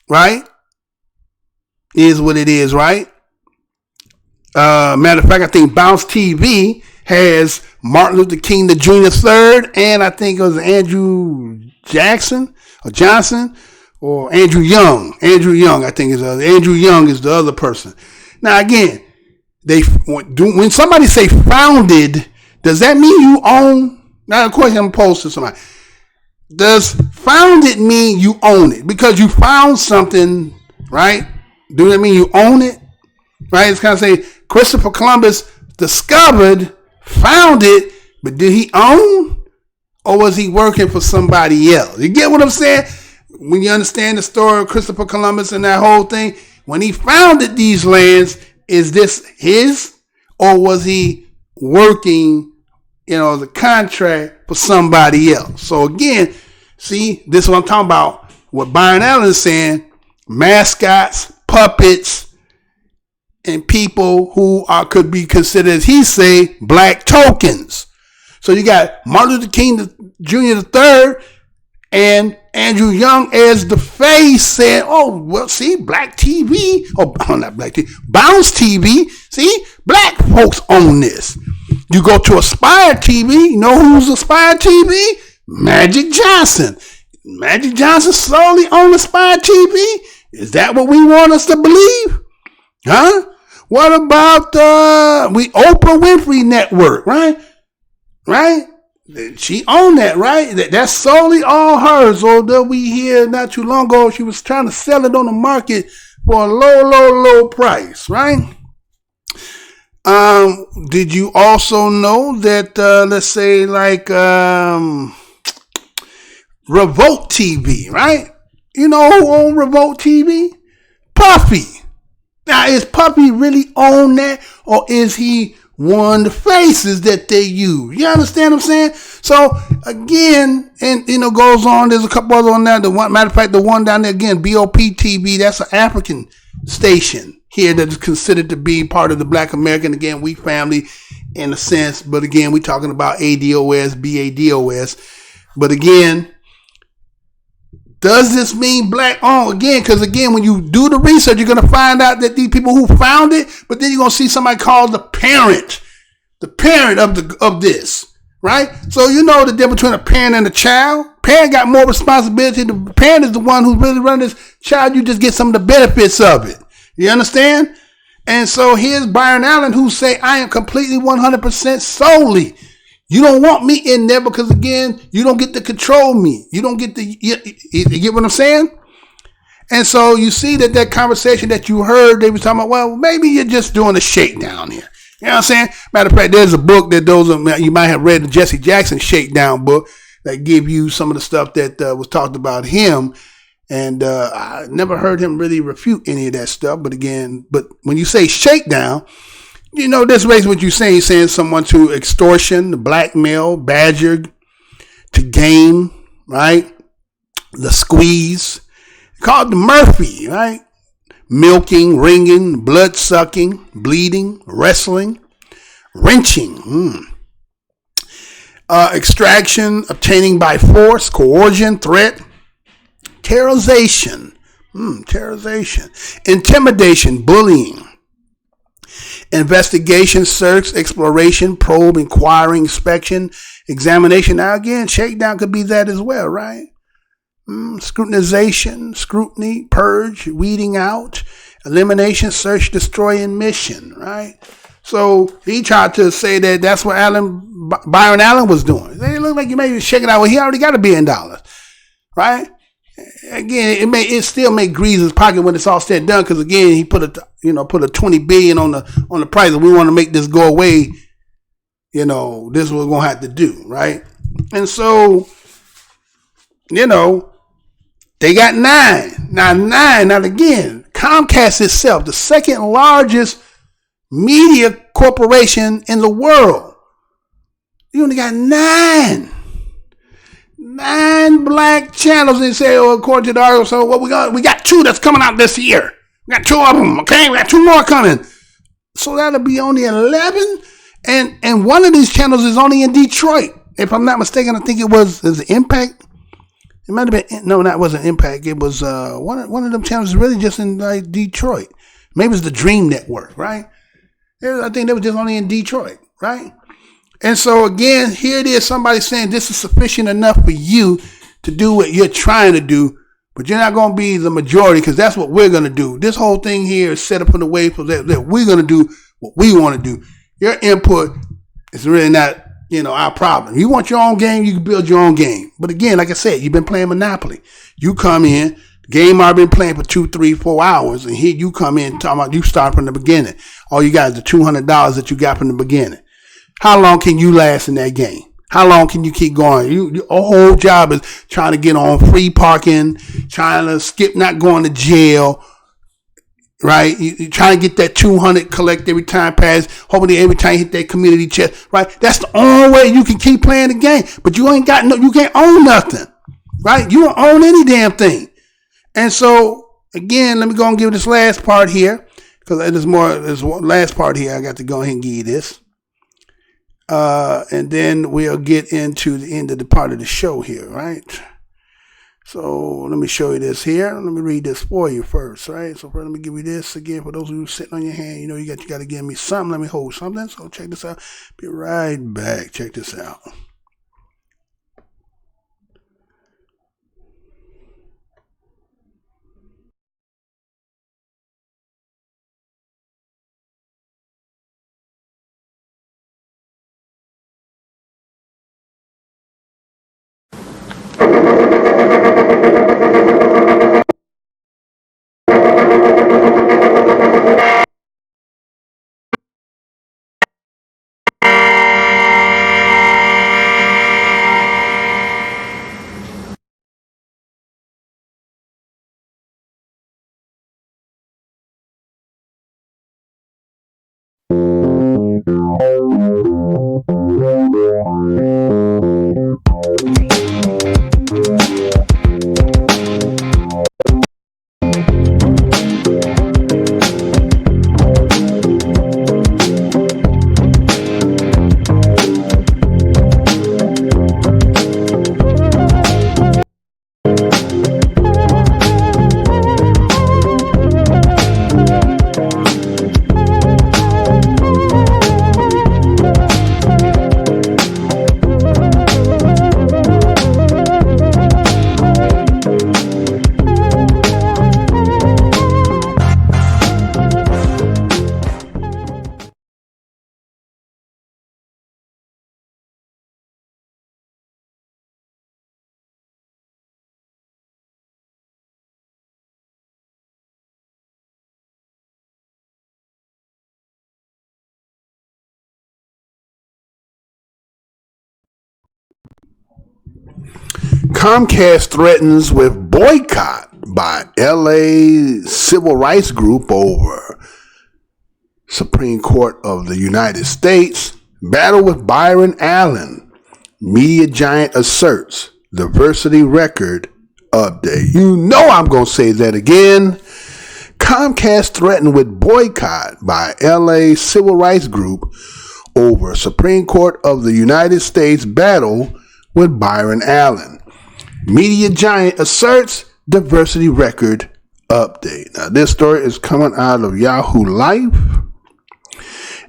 Speaker 1: right, is what it is, right? Matter of fact, I think Bounce TV has Martin Luther King Jr. III, and I think it was Andrew Jackson or Johnson or Andrew Young. Andrew Young, I think Andrew Young is the other person. Now again, when somebody say founded, does that mean you own? Now of course I'm opposed to somebody. Does founded mean you own it because you found something, right? Do that mean you own it? Right? It's kind of say Christopher Columbus discovered, found it, but did he own? Or was he working for somebody else? You get what I'm saying? When you understand the story of Christopher Columbus and that whole thing, when he founded these lands, is this his? Or was he working, the contract for somebody else? So again, see, this is what I'm talking about. What Byron Allen is saying, mascots, puppets, and people who could be considered, as he say, black tokens. So you got Martin Luther King Jr. III and Andrew Young as the face saying, oh, well, see, black TV, not black TV, Bounce TV, see, black folks own this. You go to Aspire TV, you know who's Aspire TV? Magic Johnson. Magic Johnson slowly owns Aspire TV? Is that what we want us to believe? Huh? What about Oprah Winfrey Network, right? Right? She owned that, right? That's solely all hers. Although we hear not too long ago, she was trying to sell it on the market for a low price, right? Did you also know that, let's say like, Revolt TV, right? You know who owned Revolt TV? Puffy. Now, is Puffy really on that, or is he one of the faces that they use? You understand what I'm saying? So again, and goes on. There's a couple others on there. Matter of fact, the one down there again, BOP TV. That's an African station here that is considered to be part of the Black American. Again, we family in a sense, but again, we're talking about ADOS, BADOS. But again, Does this mean black owned? Again, because again, when you do the research, you're going to find out that these people who found it, but then you're going to see somebody called the parent of this, right? So you know the difference between a parent and a child. Parent got more responsibility. The parent is the one who's really running this. Child, you just get some of the benefits of it. You understand? And so here's Byron Allen who say, I am completely 100% solely. You don't want me in there because, again, you don't get to control me. You don't get to, you get what I'm saying? And so you see that conversation that you heard, they were talking about, well, maybe you're just doing a shakedown here. You know what I'm saying? Matter of fact, there's a book that you might have read, the Jesse Jackson Shakedown book, that give you some of the stuff that was talked about him. And I never heard him really refute any of that stuff. But when you say shakedown, you know, this race what you're saying. You're saying someone to extortion, blackmail, badger, to game, right? The squeeze. Called the Murphy, right? Milking, ringing, blood sucking, bleeding, wrestling, wrenching, extraction, obtaining by force, coercion, threat, terrorization, intimidation, bullying, investigation, search, exploration, probe, inquiring, inspection, examination. Now again, shakedown could be that as well, right? Scrutinization, scrutiny, purge, weeding out, elimination, search, destroy, and mission, right? So he tried to say that that's what Byron Allen was doing. It looked like you may be shaking out. Well, he already got $1 billion, right? Again, it still may grease his pocket when it's all said and done, because again, he put a $20 billion on the price, and we want to make this go away. You know, this is what we're gonna have to do, right? And so, you know, they got 9. Now again, Comcast itself, the second largest media corporation in the world. You only got 9 black channels. And say, according to the article, so what we got 2 that's coming out this year. We got 2 of them, okay? We got 2 more coming. So that'll be only 11. And one of these channels is only in Detroit. If I'm not mistaken, I think it was Impact. It might have been, no, that wasn't Impact. It was one of them channels is really just in like Detroit. Maybe it's the Dream Network, right? I think they were just only in Detroit, right? And so again, here it is, somebody saying this is sufficient enough for you to do what you're trying to do, but you're not going to be the majority, because that's what we're going to do. This whole thing here is set up in a way for that we're going to do what we want to do. Your input is really not, our problem. You want your own game, you can build your own game. But again, like I said, you've been playing Monopoly. You come in, the game I've been playing for 2, 3, 4 hours, and here you come in talking about you start from the beginning. All you got is the $200 that you got from the beginning. How long can you last in that game? How long can you keep going? Your whole job is trying to get on free parking, trying to skip not going to jail, right? You trying to get that 200 collect every time pass, hopefully every time you hit that community chest, right? That's the only way you can keep playing the game. But you ain't got you can't own nothing, right? You don't own any damn thing. And so again, let me go and give this last part here, because there's one last part here. I got to go ahead and give you this. And then we'll get into the end of the part of the show here, right? So let me show you this here. Let me read this for you first, right? So first, let me give you this again. For those of you sitting on your hand, you got to give me something. Let me hold something. So check this out. Be right back. Check this out. COMCAST threatens with boycott by LA civil rights group over Supreme Court of the United States. Battle with Byron Allen. Media giant asserts diversity record update. You know I'm going to say that again. COMCAST threatened with boycott by LA civil rights group over Supreme Court of the United States battle with Byron Allen. Media giant asserts diversity record update. Now, this story is coming out of Yahoo Life,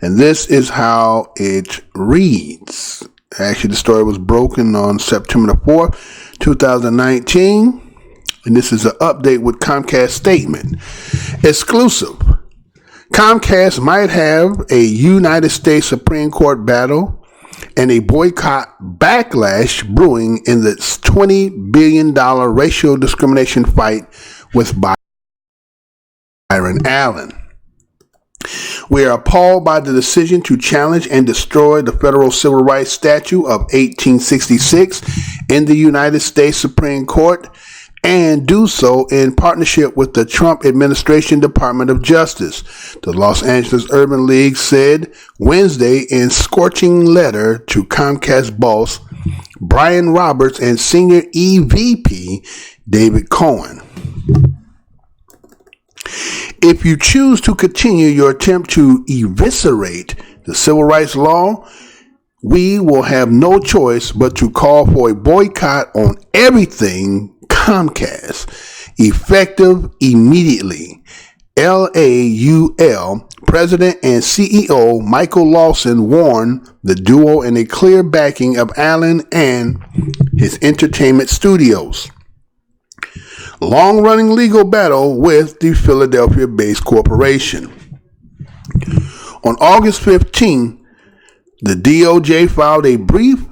Speaker 1: and this is how it reads. Actually, the story was broken on September the 4th, 2019, and this is an update with Comcast statement. Exclusive. Comcast might have a United States Supreme Court battle and a boycott backlash brewing in the $20 billion racial discrimination fight with Byron Allen. We are appalled by the decision to challenge and destroy the federal civil rights statute of 1866 in the United States Supreme Court, and do so in partnership with the Trump administration Department of Justice, the Los Angeles Urban League said Wednesday in scorching letter to Comcast boss Brian Roberts and senior EVP David Cohen. If you choose to continue your attempt to eviscerate the civil rights law, we will have no choice but to call for a boycott on everything Comcast, effective immediately. LAUL President and CEO Michael Lawson warned the duo in a clear backing of Allen and his entertainment studios. Long-running legal battle with the Philadelphia-based corporation. On August 15, the DOJ filed a brief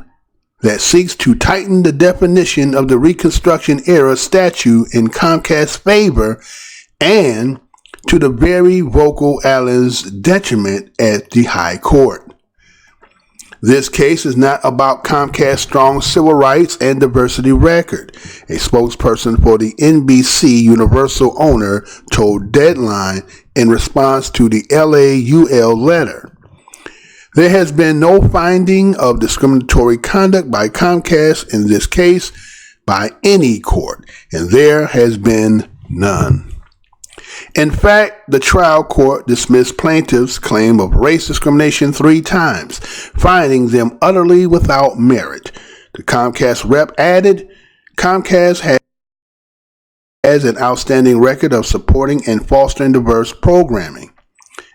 Speaker 1: that seeks to tighten the definition of the Reconstruction era statute in Comcast's favor and to the very vocal Allen's detriment at the High Court. This case is not about Comcast's strong civil rights and diversity record, a spokesperson for the NBC Universal owner told Deadline in response to the LAUL letter. There has been no finding of discriminatory conduct by Comcast in this case by any court, and there has been none. In fact, the trial court dismissed plaintiffs' claim of race discrimination 3 times, finding them utterly without merit. The Comcast rep added, Comcast has an outstanding record of supporting and fostering diverse programming,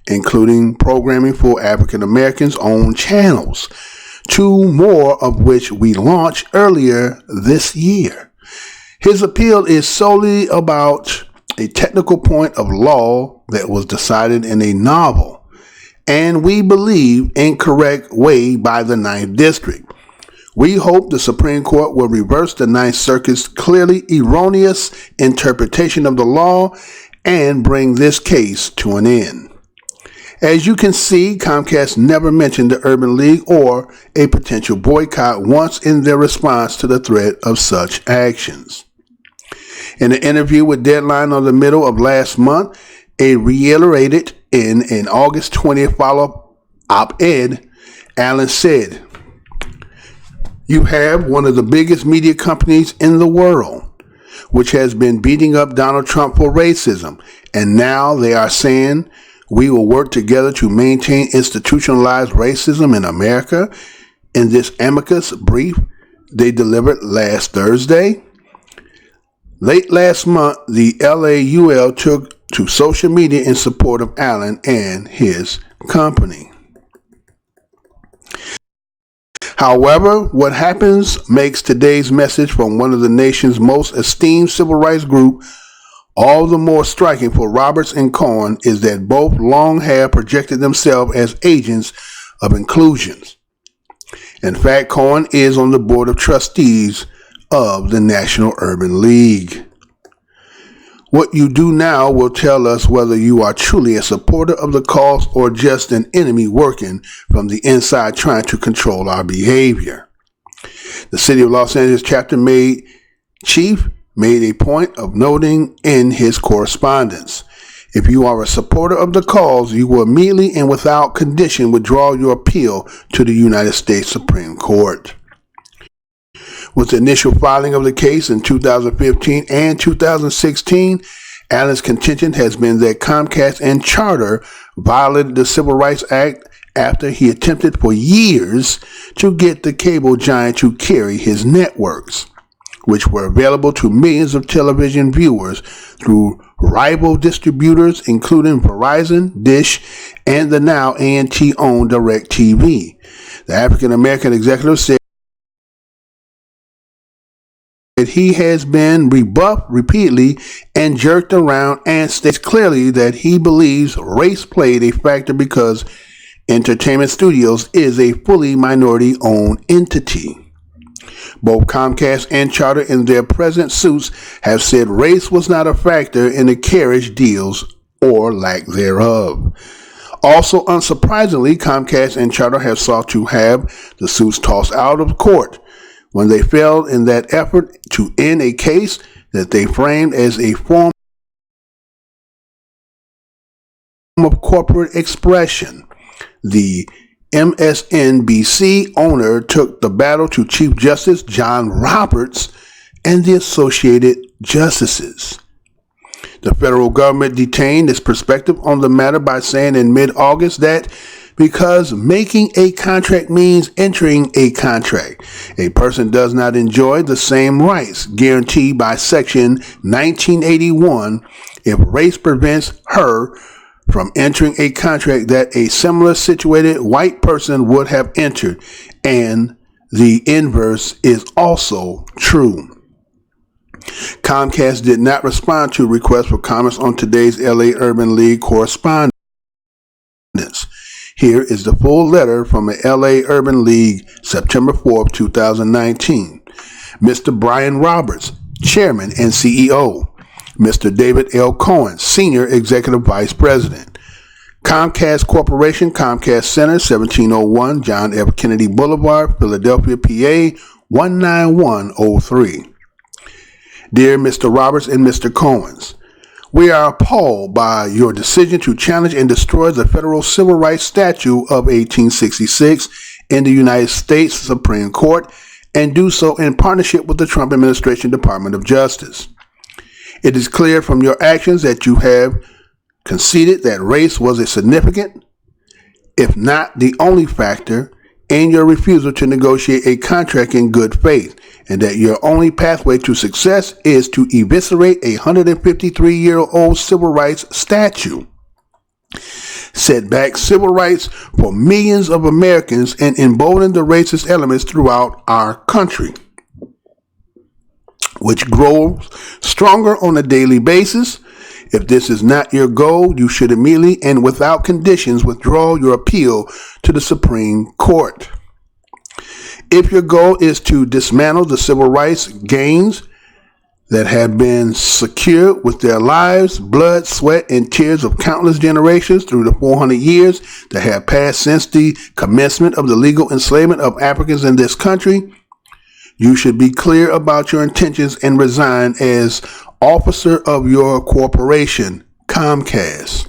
Speaker 1: including programming for African Americans owned channels, 2 more of which we launched earlier this year. His appeal is solely about a technical point of law that was decided in a novel, and we believe incorrect way by the 9th District. We hope the Supreme Court will reverse the 9th Circuit's clearly erroneous interpretation of the law and bring this case to an end. As you can see, Comcast never mentioned the Urban League or a potential boycott once in their response to the threat of such actions. In an interview with Deadline on the middle of last month, it reiterated in an August 20th follow-up op-ed, Allen said, "You have one of the biggest media companies in the world, which has been beating up Donald Trump for racism, and now they are saying we will work together to maintain institutionalized racism in America in this amicus brief they delivered last Thursday." Late last month, the LAUL took to social media in support of Allen and his company. However, what happens makes today's message from one of the nation's most esteemed civil rights group all the more striking for Roberts and Cohen is that both long have projected themselves as agents of inclusion. In fact, Cohen is on the board of trustees of the National Urban League. What you do now will tell us whether you are truly a supporter of the cause or just an enemy working from the inside trying to control our behavior. The City of Los Angeles chapter made Chief made a point of noting in his correspondence. If you are a supporter of the cause, you will immediately and without condition withdraw your appeal to the United States Supreme Court. With the initial filing of the case in 2015 and 2016, Allen's contention has been that Comcast and Charter violated the Civil Rights Act after he attempted for years to get the cable giant to carry his networks, which were available to millions of television viewers through rival distributors including Verizon, Dish, and the now AT&T-owned DirecTV. The African-American executive said he has been rebuffed repeatedly and jerked around and states clearly that he believes race played a factor because Entertainment Studios is a fully minority-owned entity. Both Comcast and Charter in their present suits have said race was not a factor in the carriage deals or lack thereof. Also, unsurprisingly, Comcast and Charter have sought to have the suits tossed out of court when they failed in that effort to end a case that they framed as a form of corporate expression. The MSNBC owner took the battle to Chief Justice John Roberts and the associated justices. The federal government detained its perspective on the matter by saying in mid-August that because making a contract means entering a contract, a person does not enjoy the same rights guaranteed by Section 1981 if race prevents her from entering a contract that a similar situated white person would have entered, and the inverse is also true. Comcast did not respond to requests for comments on today's LA Urban League correspondence. Here is the full letter from the LA Urban League, September 4th, 2019. Mr. Brian Roberts, Chairman and CEO. Mr. David L. Cohen, Senior Executive Vice President. Comcast Corporation, Comcast Center, 1701 John F. Kennedy Boulevard, Philadelphia, PA, 19103. Dear Mr. Roberts and Mr. Cohens, we are appalled by your decision to challenge and destroy the federal civil rights statute of 1866 in the United States Supreme Court and do so in partnership with the Trump administration Department of Justice. It is clear from your actions that you have conceded that race was a significant, if not the only factor, in your refusal to negotiate a contract in good faith, and that your only pathway to success is to eviscerate a 153-year-old civil rights statute, set back civil rights for millions of Americans, and embolden the racist elements throughout our country, which grows stronger on a daily basis. If this is not your goal, you should immediately and without conditions withdraw your appeal to the Supreme Court. If your goal is to dismantle the civil rights gains that have been secured with their lives, blood, sweat, and tears of countless generations through the 400 years that have passed since the commencement of the legal enslavement of Africans in this country, you should be clear about your intentions and resign as officer of your corporation, Comcast.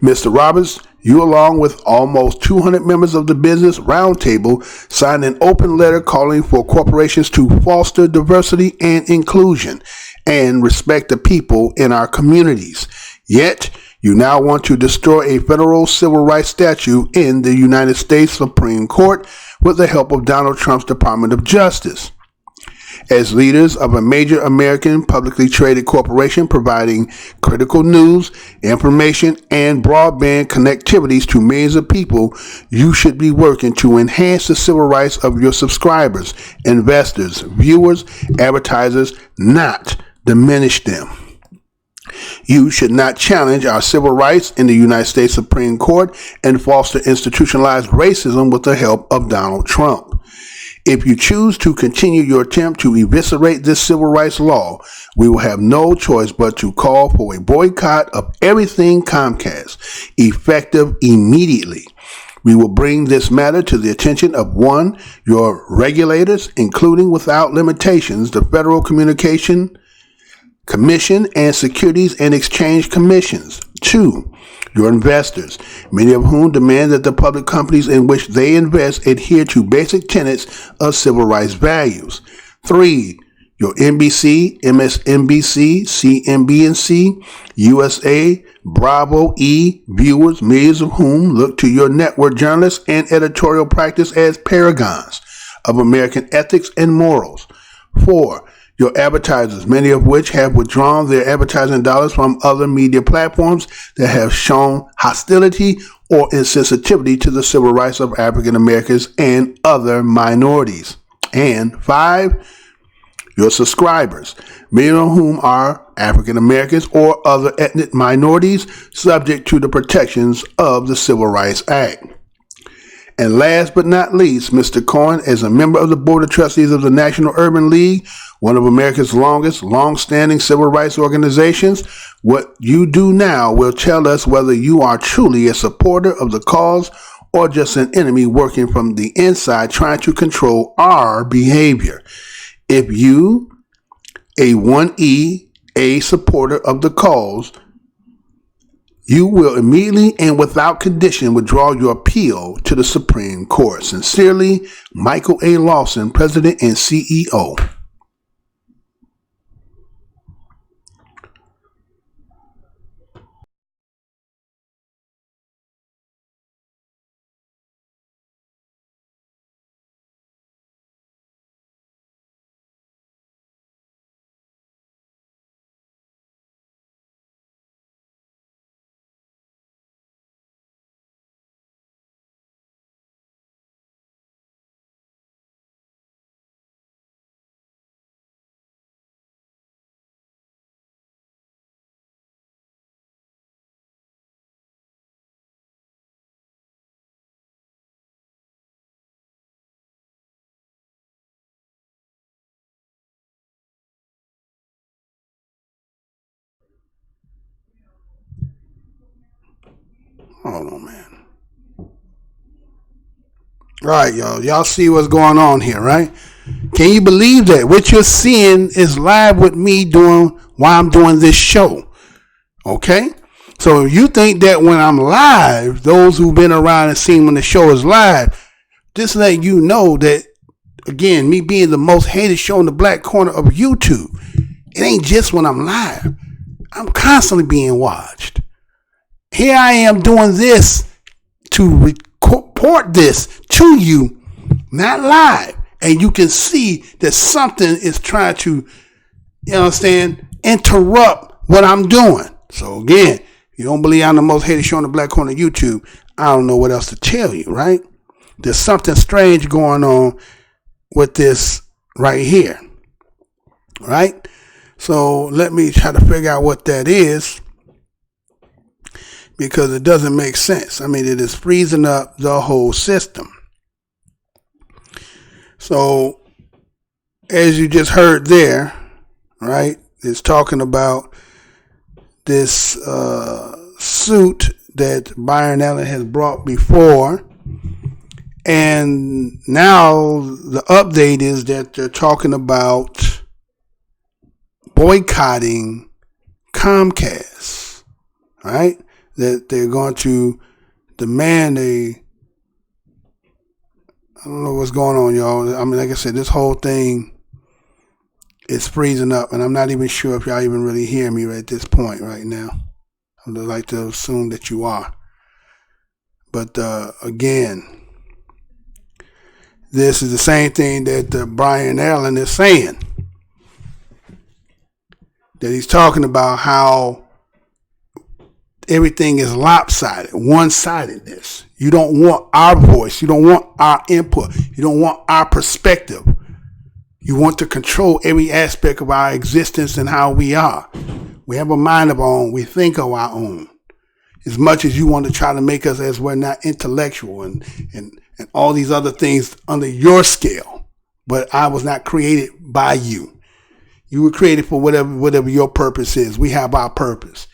Speaker 1: Mr. Roberts, you along with almost 200 members of the Business Roundtable signed an open letter calling for corporations to foster diversity and inclusion and respect the people in our communities. Yet, you now want to destroy a federal civil rights statute in the United States Supreme Court with the help of Donald Trump's Department of Justice. As leaders of a major American publicly traded corporation providing critical news, information, and broadband connectivities to millions of people, you should be working to enhance the civil rights of your subscribers, investors, viewers, advertisers, not diminish them. You should not challenge our civil rights in the United States Supreme Court and foster institutionalized racism with the help of Donald Trump. If you choose to continue your attempt to eviscerate this civil rights law, we will have no choice but to call for a boycott of everything Comcast, effective immediately. We will bring this matter to the attention of 1, your regulators, including without limitations, the Federal Communication Commission and Securities and Exchange Commissions. 2, your investors, many of whom demand that the public companies in which they invest adhere to basic tenets of civil rights values. 3, your NBC, MSNBC, CNBC, USA, Bravo, E viewers, millions of whom look to your network journalists and editorial practice as paragons of American ethics and morals. 4, your advertisers, many of which have withdrawn their advertising dollars from other media platforms that have shown hostility or insensitivity to the civil rights of African Americans and other minorities. And 5, your subscribers, many of whom are African Americans or other ethnic minorities subject to the protections of the Civil Rights Act. And last but not least, Mr. Cohen, as a member of the Board of Trustees of the National Urban League, one of America's long-standing civil rights organizations, what you do now will tell us whether you are truly a supporter of the cause or just an enemy working from the inside trying to control our behavior. If you, a 1E, a supporter of the cause, you will immediately and without condition withdraw your appeal to the Supreme Court. Sincerely, Michael A. Lawson, President and CEO. Hold on, man. All right, y'all. Y'all see what's going on here, right? Can you believe that? What you're seeing is live with me doing while I'm doing this show. Okay? So if you think that when I'm live, those who've been around and seen when the show is live, just letting you know that, again, me being the most hated show in the black corner of YouTube, it ain't just when I'm live. I'm constantly being watched. Here I am doing this to report this to you, not live. And you can see that something is trying to, interrupt what I'm doing. So again, if you don't believe I'm the most hated show on the black corner of YouTube, I don't know what else to tell you, right? There's something strange going on with this right here, right? So let me try to figure out what that is, because it doesn't make sense. I mean, it is freezing up the whole system. So, as you just heard there, right, it's talking about this suit that Byron Allen has brought before. And now the update is that they're talking about boycotting COMCAST, right? That they're going to demand I don't know what's going on, y'all. I mean, like I said, this whole thing is freezing up, and I'm not even sure if y'all even really hear me right at this point right now. I would like to assume that you are. But again, this is the same thing that Byron Allen is saying. That he's talking about how everything is lopsided, one-sidedness. You don't want our voice. You don't want our input. You don't want our perspective. You want to control every aspect of our existence and how we are. We have a mind of our own. We think of our own. As much as you want to try to make us as we're not intellectual and all these other things under your scale. But I was not created by you. You were created for whatever your purpose is. We have our purpose.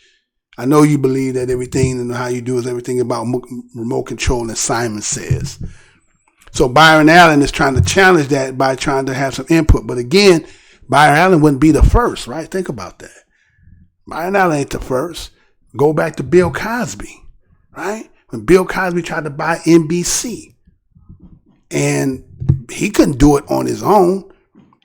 Speaker 1: I know you believe that everything and how you do is everything about remote control, and Simon Says. So Byron Allen is trying to challenge that by trying to have some input. But again, Byron Allen wouldn't be the first, right? Think about that. Byron Allen ain't the first. Go back to Bill Cosby, right? When Bill Cosby tried to buy NBC, and he couldn't do it on his own.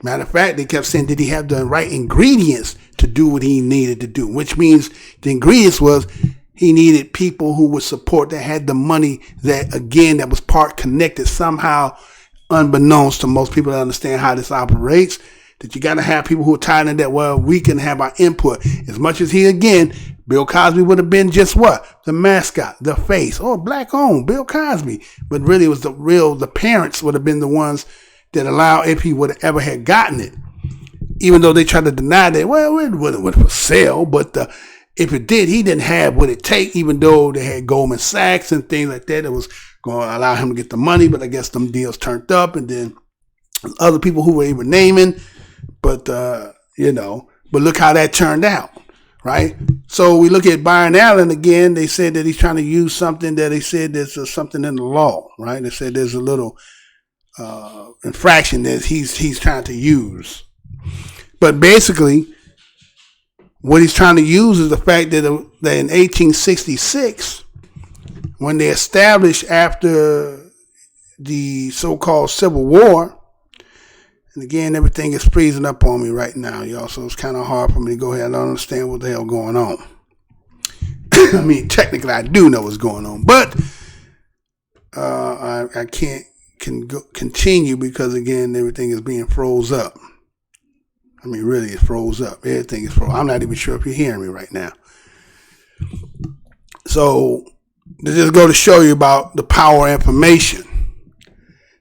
Speaker 1: Matter of fact, they kept saying, did he have the right ingredients to do what he needed to do? Which means the ingredients was he needed people who would support, that had the money, that again, that was part connected somehow, unbeknownst to most people that understand how this operates, that you got to have people who are tied in that, well, we can have our input. As much as he, again, Bill Cosby would have been just what? The mascot, the face. Oh, black owned, Bill Cosby. But really it was the parents would have been the ones that allowed, if he would have ever had gotten it. Even though they tried to deny that, well, it wasn't for sale, but if it did, he didn't have what it take, even though they had Goldman Sachs and things like that was going to allow him to get the money. But I guess them deals turned up, and then other people who were even naming, but but look how that turned out, right? So we look at Byron Allen again. They said that he's trying to use something that they said there's something in the law, right? They said there's a little infraction that he's trying to use. But basically, what he's trying to use is the fact that in 1866, when they established after the so-called Civil War, and again, everything is freezing up on me right now, y'all, so it's kind of hard for me to go ahead. I don't understand what the hell going on. I mean, technically, I do know what's going on, but I can't continue because, again, everything is being froze up. I mean, really, it froze up. Everything is froze. I'm not even sure if you're hearing me right now. So, to just go to show you about the power of information,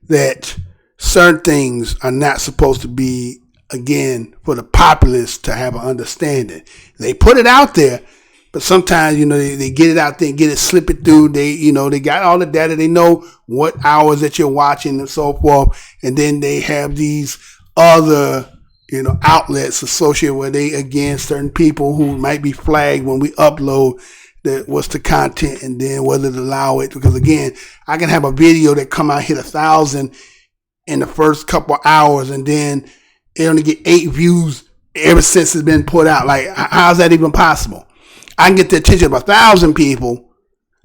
Speaker 1: that certain things are not supposed to be, again, for the populace to have an understanding. They put it out there, but sometimes, they get it out there and slip it through. They got all the data. They know what hours that you're watching and so forth. And then they have these other, outlets associated with certain people who might be flagged when we upload what's the content, and then whether to allow it. Because again, I can have a video that come out, hit 1,000 in the first couple hours, and then it only get 8 views ever since it's been put out. Like, how's that even possible? I can get the attention of 1,000 people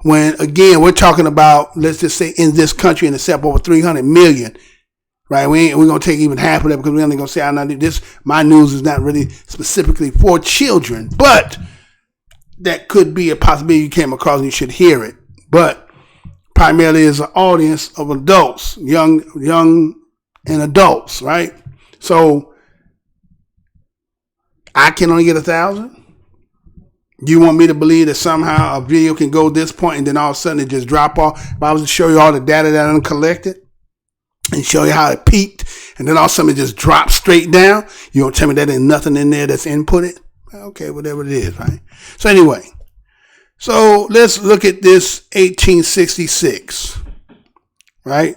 Speaker 1: when, again, we're talking about, let's just say in this country, and it's up over 300 million, right? We're going to take even half of that because we're only going to say, my news is not really specifically for children, but that could be a possibility you came across and you should hear it. But primarily is an audience of adults, young and adults, right? So I can only get 1,000. You want me to believe that somehow a video can go this point and then all of a sudden it just drop off? If I was to show you all the data that I collected and show you how it peaked and then all of a sudden it just drops straight down, you don't tell me that there's nothing in there that's inputted? Okay, whatever it is, right? So anyway, so let's look at this 1866, right?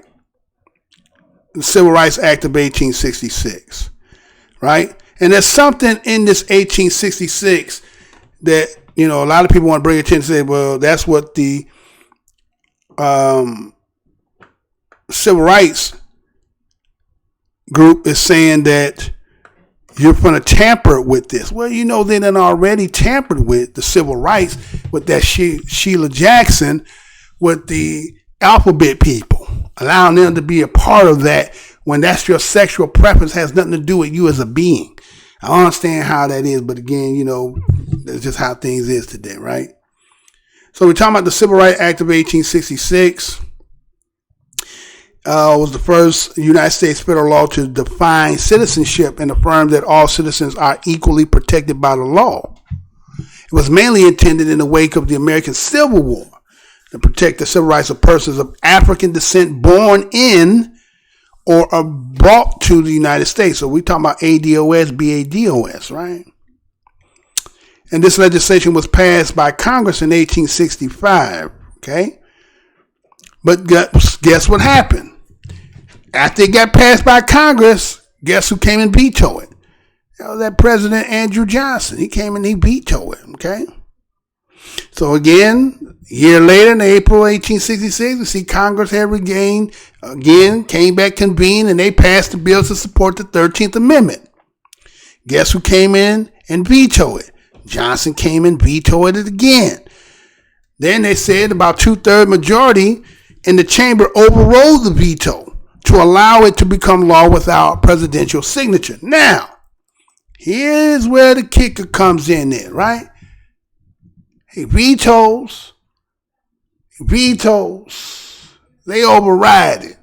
Speaker 1: The Civil Rights Act of 1866, right? And there's something in this 1866 that, a lot of people want to bring attention and say, well, that's what the civil rights group is saying, that you're going to tamper with this. Well, they done already tampered with the civil rights with that Sheila Jackson, with the alphabet people, allowing them to be a part of that when that's your sexual preference, has nothing to do with you as a being. I don't understand how that is, but again, that's just how things is today, right? So we're talking about the Civil Rights Act of 1866. Was the first United States federal law to define citizenship and affirm that all citizens are equally protected by the law. It was mainly intended in the wake of the American Civil War to protect the civil rights of persons of African descent born in or are brought to the United States. So we're talking about ADOS, BADOS, right? And this legislation was passed by Congress in 1865, okay? But guess what happened? After it got passed by Congress, guess who came and vetoed it? That President Andrew Johnson. He came and he vetoed it, okay? So again, a year later, in April 1866, we see Congress had regained, again, came back, convened, and they passed the bills to support the 13th Amendment. Guess who came in and vetoed it? Johnson came and vetoed it again. Then they said about 2/3 majority in the chamber overrode the veto to allow it to become law without presidential signature. Now, here's where the kicker comes in there, right? He vetoes, they override it.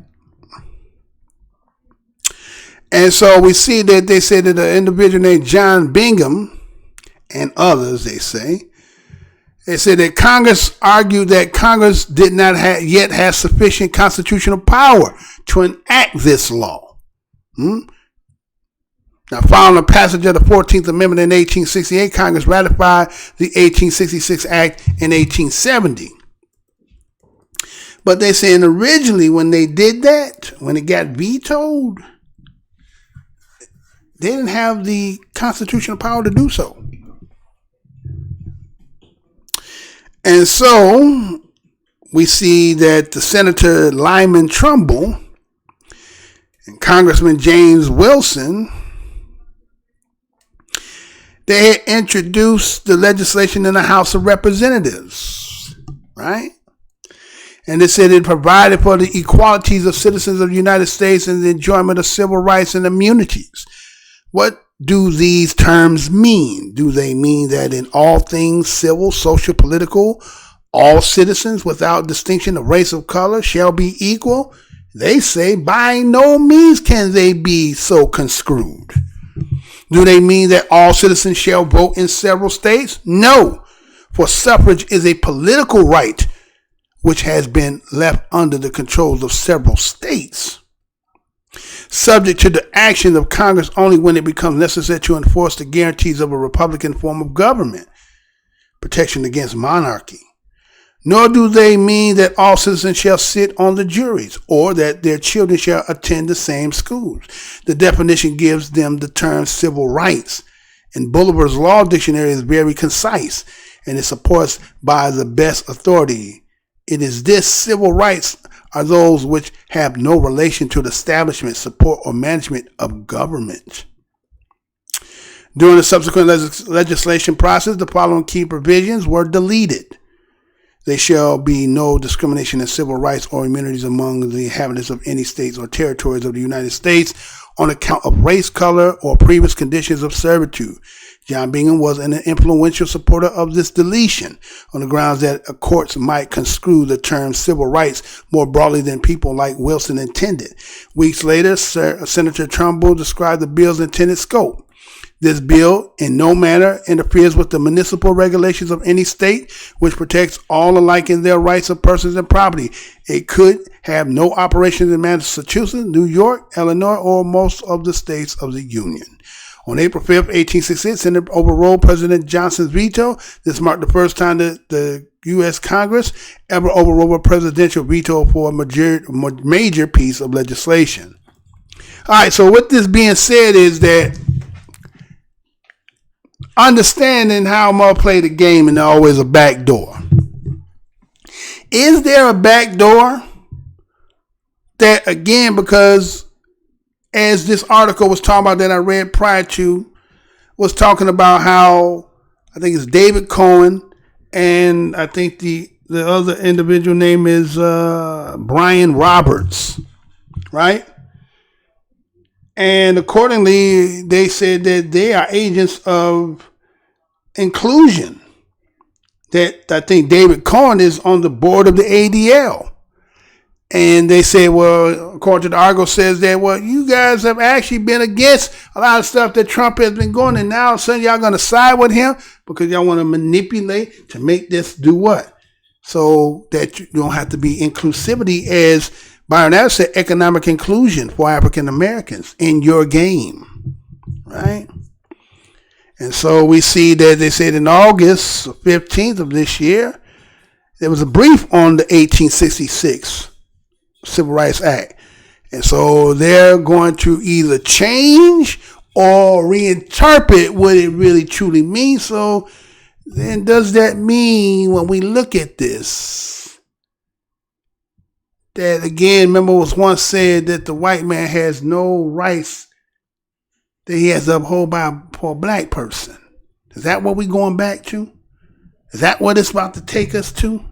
Speaker 1: And so we see that they said that an individual named John Bingham and others, they said that Congress argued that Congress did not yet have sufficient constitutional power to enact this law. Now, following the passage of the 14th Amendment in 1868, Congress ratified the 1866 Act in 1870. But they saying originally when they did that, when it got vetoed, they didn't have the constitutional power to do so. And so we see that the Senator Lyman Trumbull and Congressman James Wilson, they had introduced the legislation in the House of Representatives, right? And they said it provided for the equalities of citizens of the United States and the enjoyment of civil rights and immunities. What do these terms mean? Do they mean that in all things civil, social, political, all citizens without distinction of race or color shall be equal? They say by no means can they be so construed. Do they mean that all citizens shall vote in several states? No, for suffrage is a political right which has been left under the controls of several states, subject to the action of Congress only when it becomes necessary to enforce the guarantees of a republican form of government, protection against monarchy. Nor do they mean that all citizens shall sit on the juries or that their children shall attend the same schools. The definition gives them the term civil rights, and Bolivar's Law Dictionary is very concise and is supported by the best authority. It is this civil rights are those which have no relation to the establishment, support, or management of government. During the subsequent legislation process, the following key provisions were deleted. There shall be no discrimination in civil rights or immunities among the inhabitants of any states or territories of the United States on account of race, color, or previous conditions of servitude. John Bingham was an influential supporter of this deletion on the grounds that courts might construe the term civil rights more broadly than people like Wilson intended. Weeks later, Senator Trumbull described the bill's intended scope. This bill in no manner interferes with the municipal regulations of any state, which protects all alike in their rights of persons and property. It could have no operations in Massachusetts, New York, Illinois, or most of the states of the Union. On April 5th, 1868, Senate overrode President Johnson's veto. This marked the first time that the U.S. Congress ever overrode a presidential veto for a major piece of legislation. All right, so with this being said is that understanding how I'm going to play the game and always a back door. Is there a back door? That, again, because as this article was talking about that I read prior to, was talking about how, I think it's David Cohen, and I think the other individual name is Brian Roberts, right? And accordingly, they said that they are agents of inclusion. That I think David Cohen is on the board of the ADL. And they say, well, according to the article, says that, well, you guys have actually been against a lot of stuff that Trump has been going, and now all of a sudden y'all going to side with him because y'all want to manipulate to make this do what? So that you don't have to be inclusivity, as Byron Adams said, economic inclusion for African Americans in your game, right? And so we see that they said in August 15th of this year, there was a brief on the 1866 Civil Rights Act. And so they're going to either change or reinterpret what it really truly means. So then does that mean when we look at this, that again, remember it was once said that the white man has no rights that he has to uphold for a black person? Is that what we're going back to? Is that what it's about to take us to?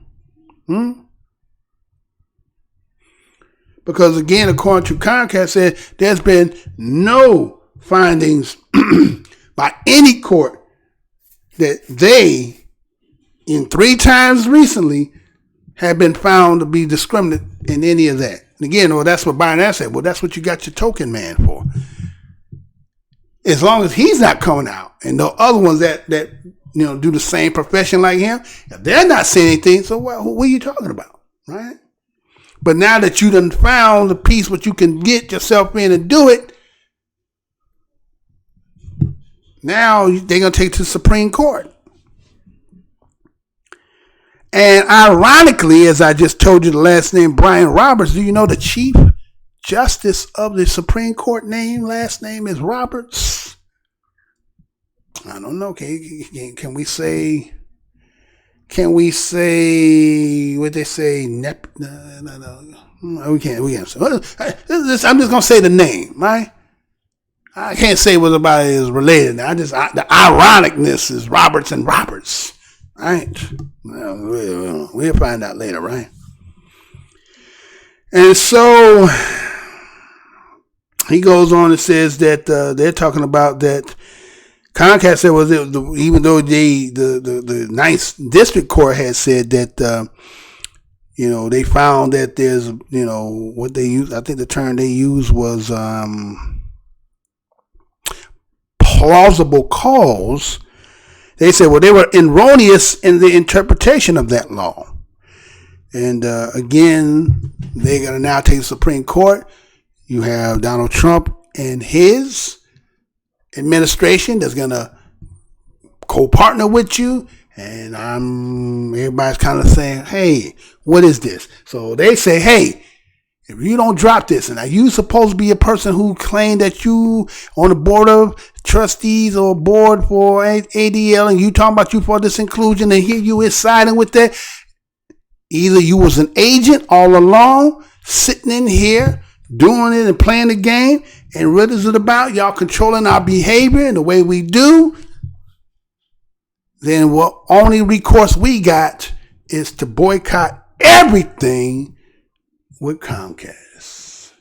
Speaker 1: Because again, according to COMCAST, said there's been no findings by any court that they, in 3 times recently, have been found to be discriminate in any of that. And again, well, that's what Byron said. Well, that's what you got your token man for. As long as he's not coming out, and the other ones that do the same profession like him, if they're not saying anything, so what are you talking about, right? But now that you done found the piece what you can get yourself in and do it, now they're going to take it to the Supreme Court. And ironically, as I just told you, the last name Brian Roberts, do you know the Chief Justice of the Supreme Court last name is Roberts? I don't know. Can we say what they say? No. We can't. I'm just going to say the name, right? I can't say what about it is related. The ironicness is Roberts and Roberts, right? Well, we'll find out later, right? And so he goes on and says that they're talking about that COMCAST said even though the Ninth District Court had said that they found that there's what they use. I think the term they used was plausible cause. They said, well, they were erroneous in the interpretation of that law. And again, they're going to now take the Supreme Court. You have Donald Trump and his administration that's going to co-partner with you. And everybody's kind of saying, hey, what is this? So they say, hey, if you don't drop this, and are you supposed to be a person who claimed that you on the board of trustees or board for ADL, and you talking about you for this inclusion, and here you is siding with that? Either you was an agent all along, sitting in here, doing it and playing the game, and what is it about? Y'all controlling our behavior and the way we do? Then what only recourse we got is to boycott everything with COMCAST.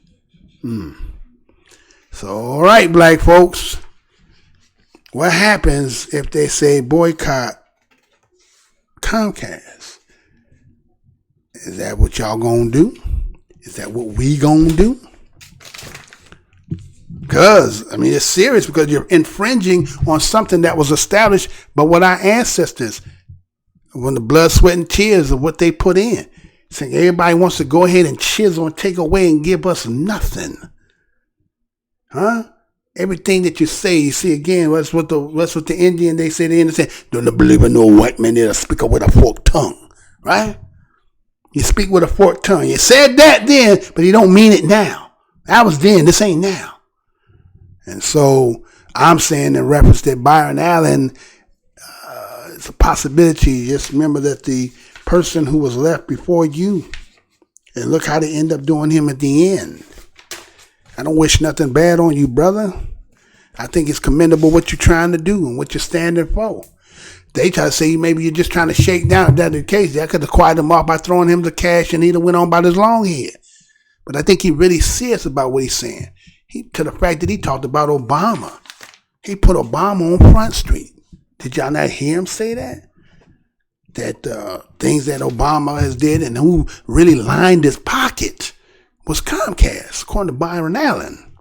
Speaker 1: So, all right, black folks, what happens if they say boycott COMCAST? Is that what y'all gonna do? Is that what we gonna do? Because, it's serious, because you're infringing on something that was established by what our ancestors, when the blood, sweat, and tears of what they put in. Saying everybody wants to go ahead and chisel and take away and give us nothing. Huh? Everything that you say, you see again, what's with the Indian, they say, the Indian say, don't believe in no white man that'll speak with a forked tongue. Right? You speak with a forked tongue. You said that then, but you don't mean it now. That was then, this ain't now. And so I'm saying in reference that Byron Allen, it's a possibility. Just remember that the person who was left before you, and look how they end up doing him at the end. I don't wish nothing bad on you, brother. I think it's commendable what you're trying to do and what you're standing for. They try to say maybe you're just trying to shake down. If that's the case, that could have quieted him off by throwing him the cash and he'd have went on about his long head. But I think he really serious about what he's saying. To the fact that he talked about Obama. He put Obama on Front Street. Did y'all not hear him say that? That things that Obama has did and who really lined his pocket was COMCAST, according to Byron Allen.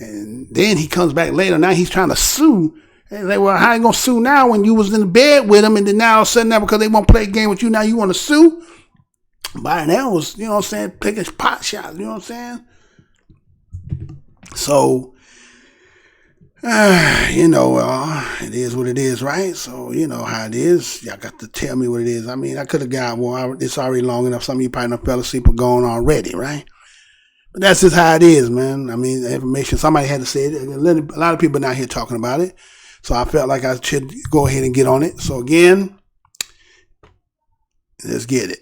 Speaker 1: And then he comes back later. Now he's trying to sue. And they well, how you going to sue now when you was in the bed with him, and then now all of a sudden now because they won't play a game with you, now you want to sue? Byron Allen was, picking pot shots, you know what I'm saying? So, it is what it is, right? So, you know how it is. Y'all got to tell me what it is. I could have got, it's already long enough. Some of you probably done fell asleep or gone already, right? But that's just how it is, man. The information, somebody had to say it. A lot of people not here talking about it. So I felt like I should go ahead and get on it. So again, let's get it.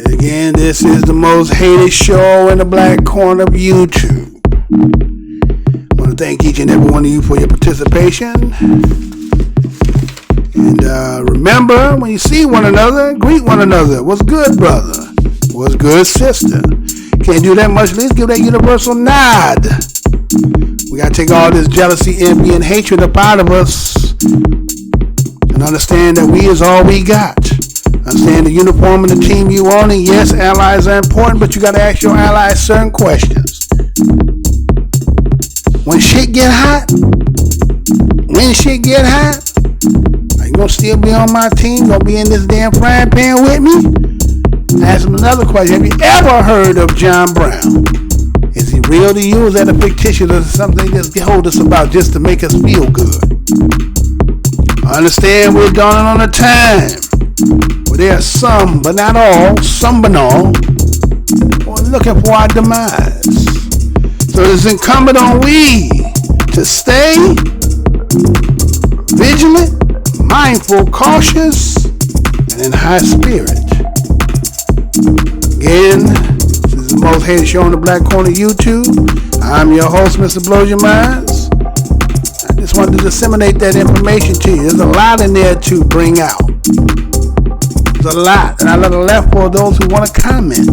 Speaker 1: Again, this is the most hated show in the black corner of YouTube. I want to thank each and every one of you for your participation. And remember, when you see one another, greet one another. What's good, brother? What's good, sister? Can't do that much. Let's give that universal nod. We got to take all this jealousy, envy, and hatred up out of us and understand that we is all we got. Understand the uniform and the team you on, and yes, allies are important, but you got to ask your allies certain questions. When shit get hot, are you going to still be on my team? Going to be in this damn frying pan with me? Ask him another question. Have you ever heard of John Brown? Is he real to you? Is that a fictitious or something that they hold us about just to make us feel good? I understand we're dawning on a time where there are some, but not all, some but all, who are looking for our demise. So it's incumbent on we to stay vigilant, mindful, cautious, and in high spirit. Again, this is the most hated show on the black corner of YouTube. I'm your host, Mr. Blows Your Minds. I just wanted to disseminate that information to you. There's a lot in there to bring out. There's a lot, and I left it left for those who want to comment.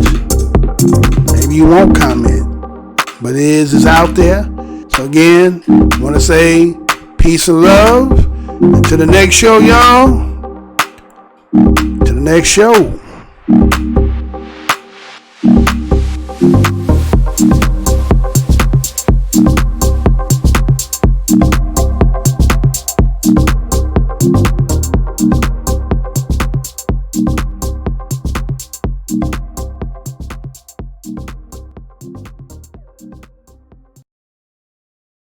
Speaker 1: Maybe you won't comment, but it's out there. So again, I want to say peace and love. Until the next show, y'all. To the next show.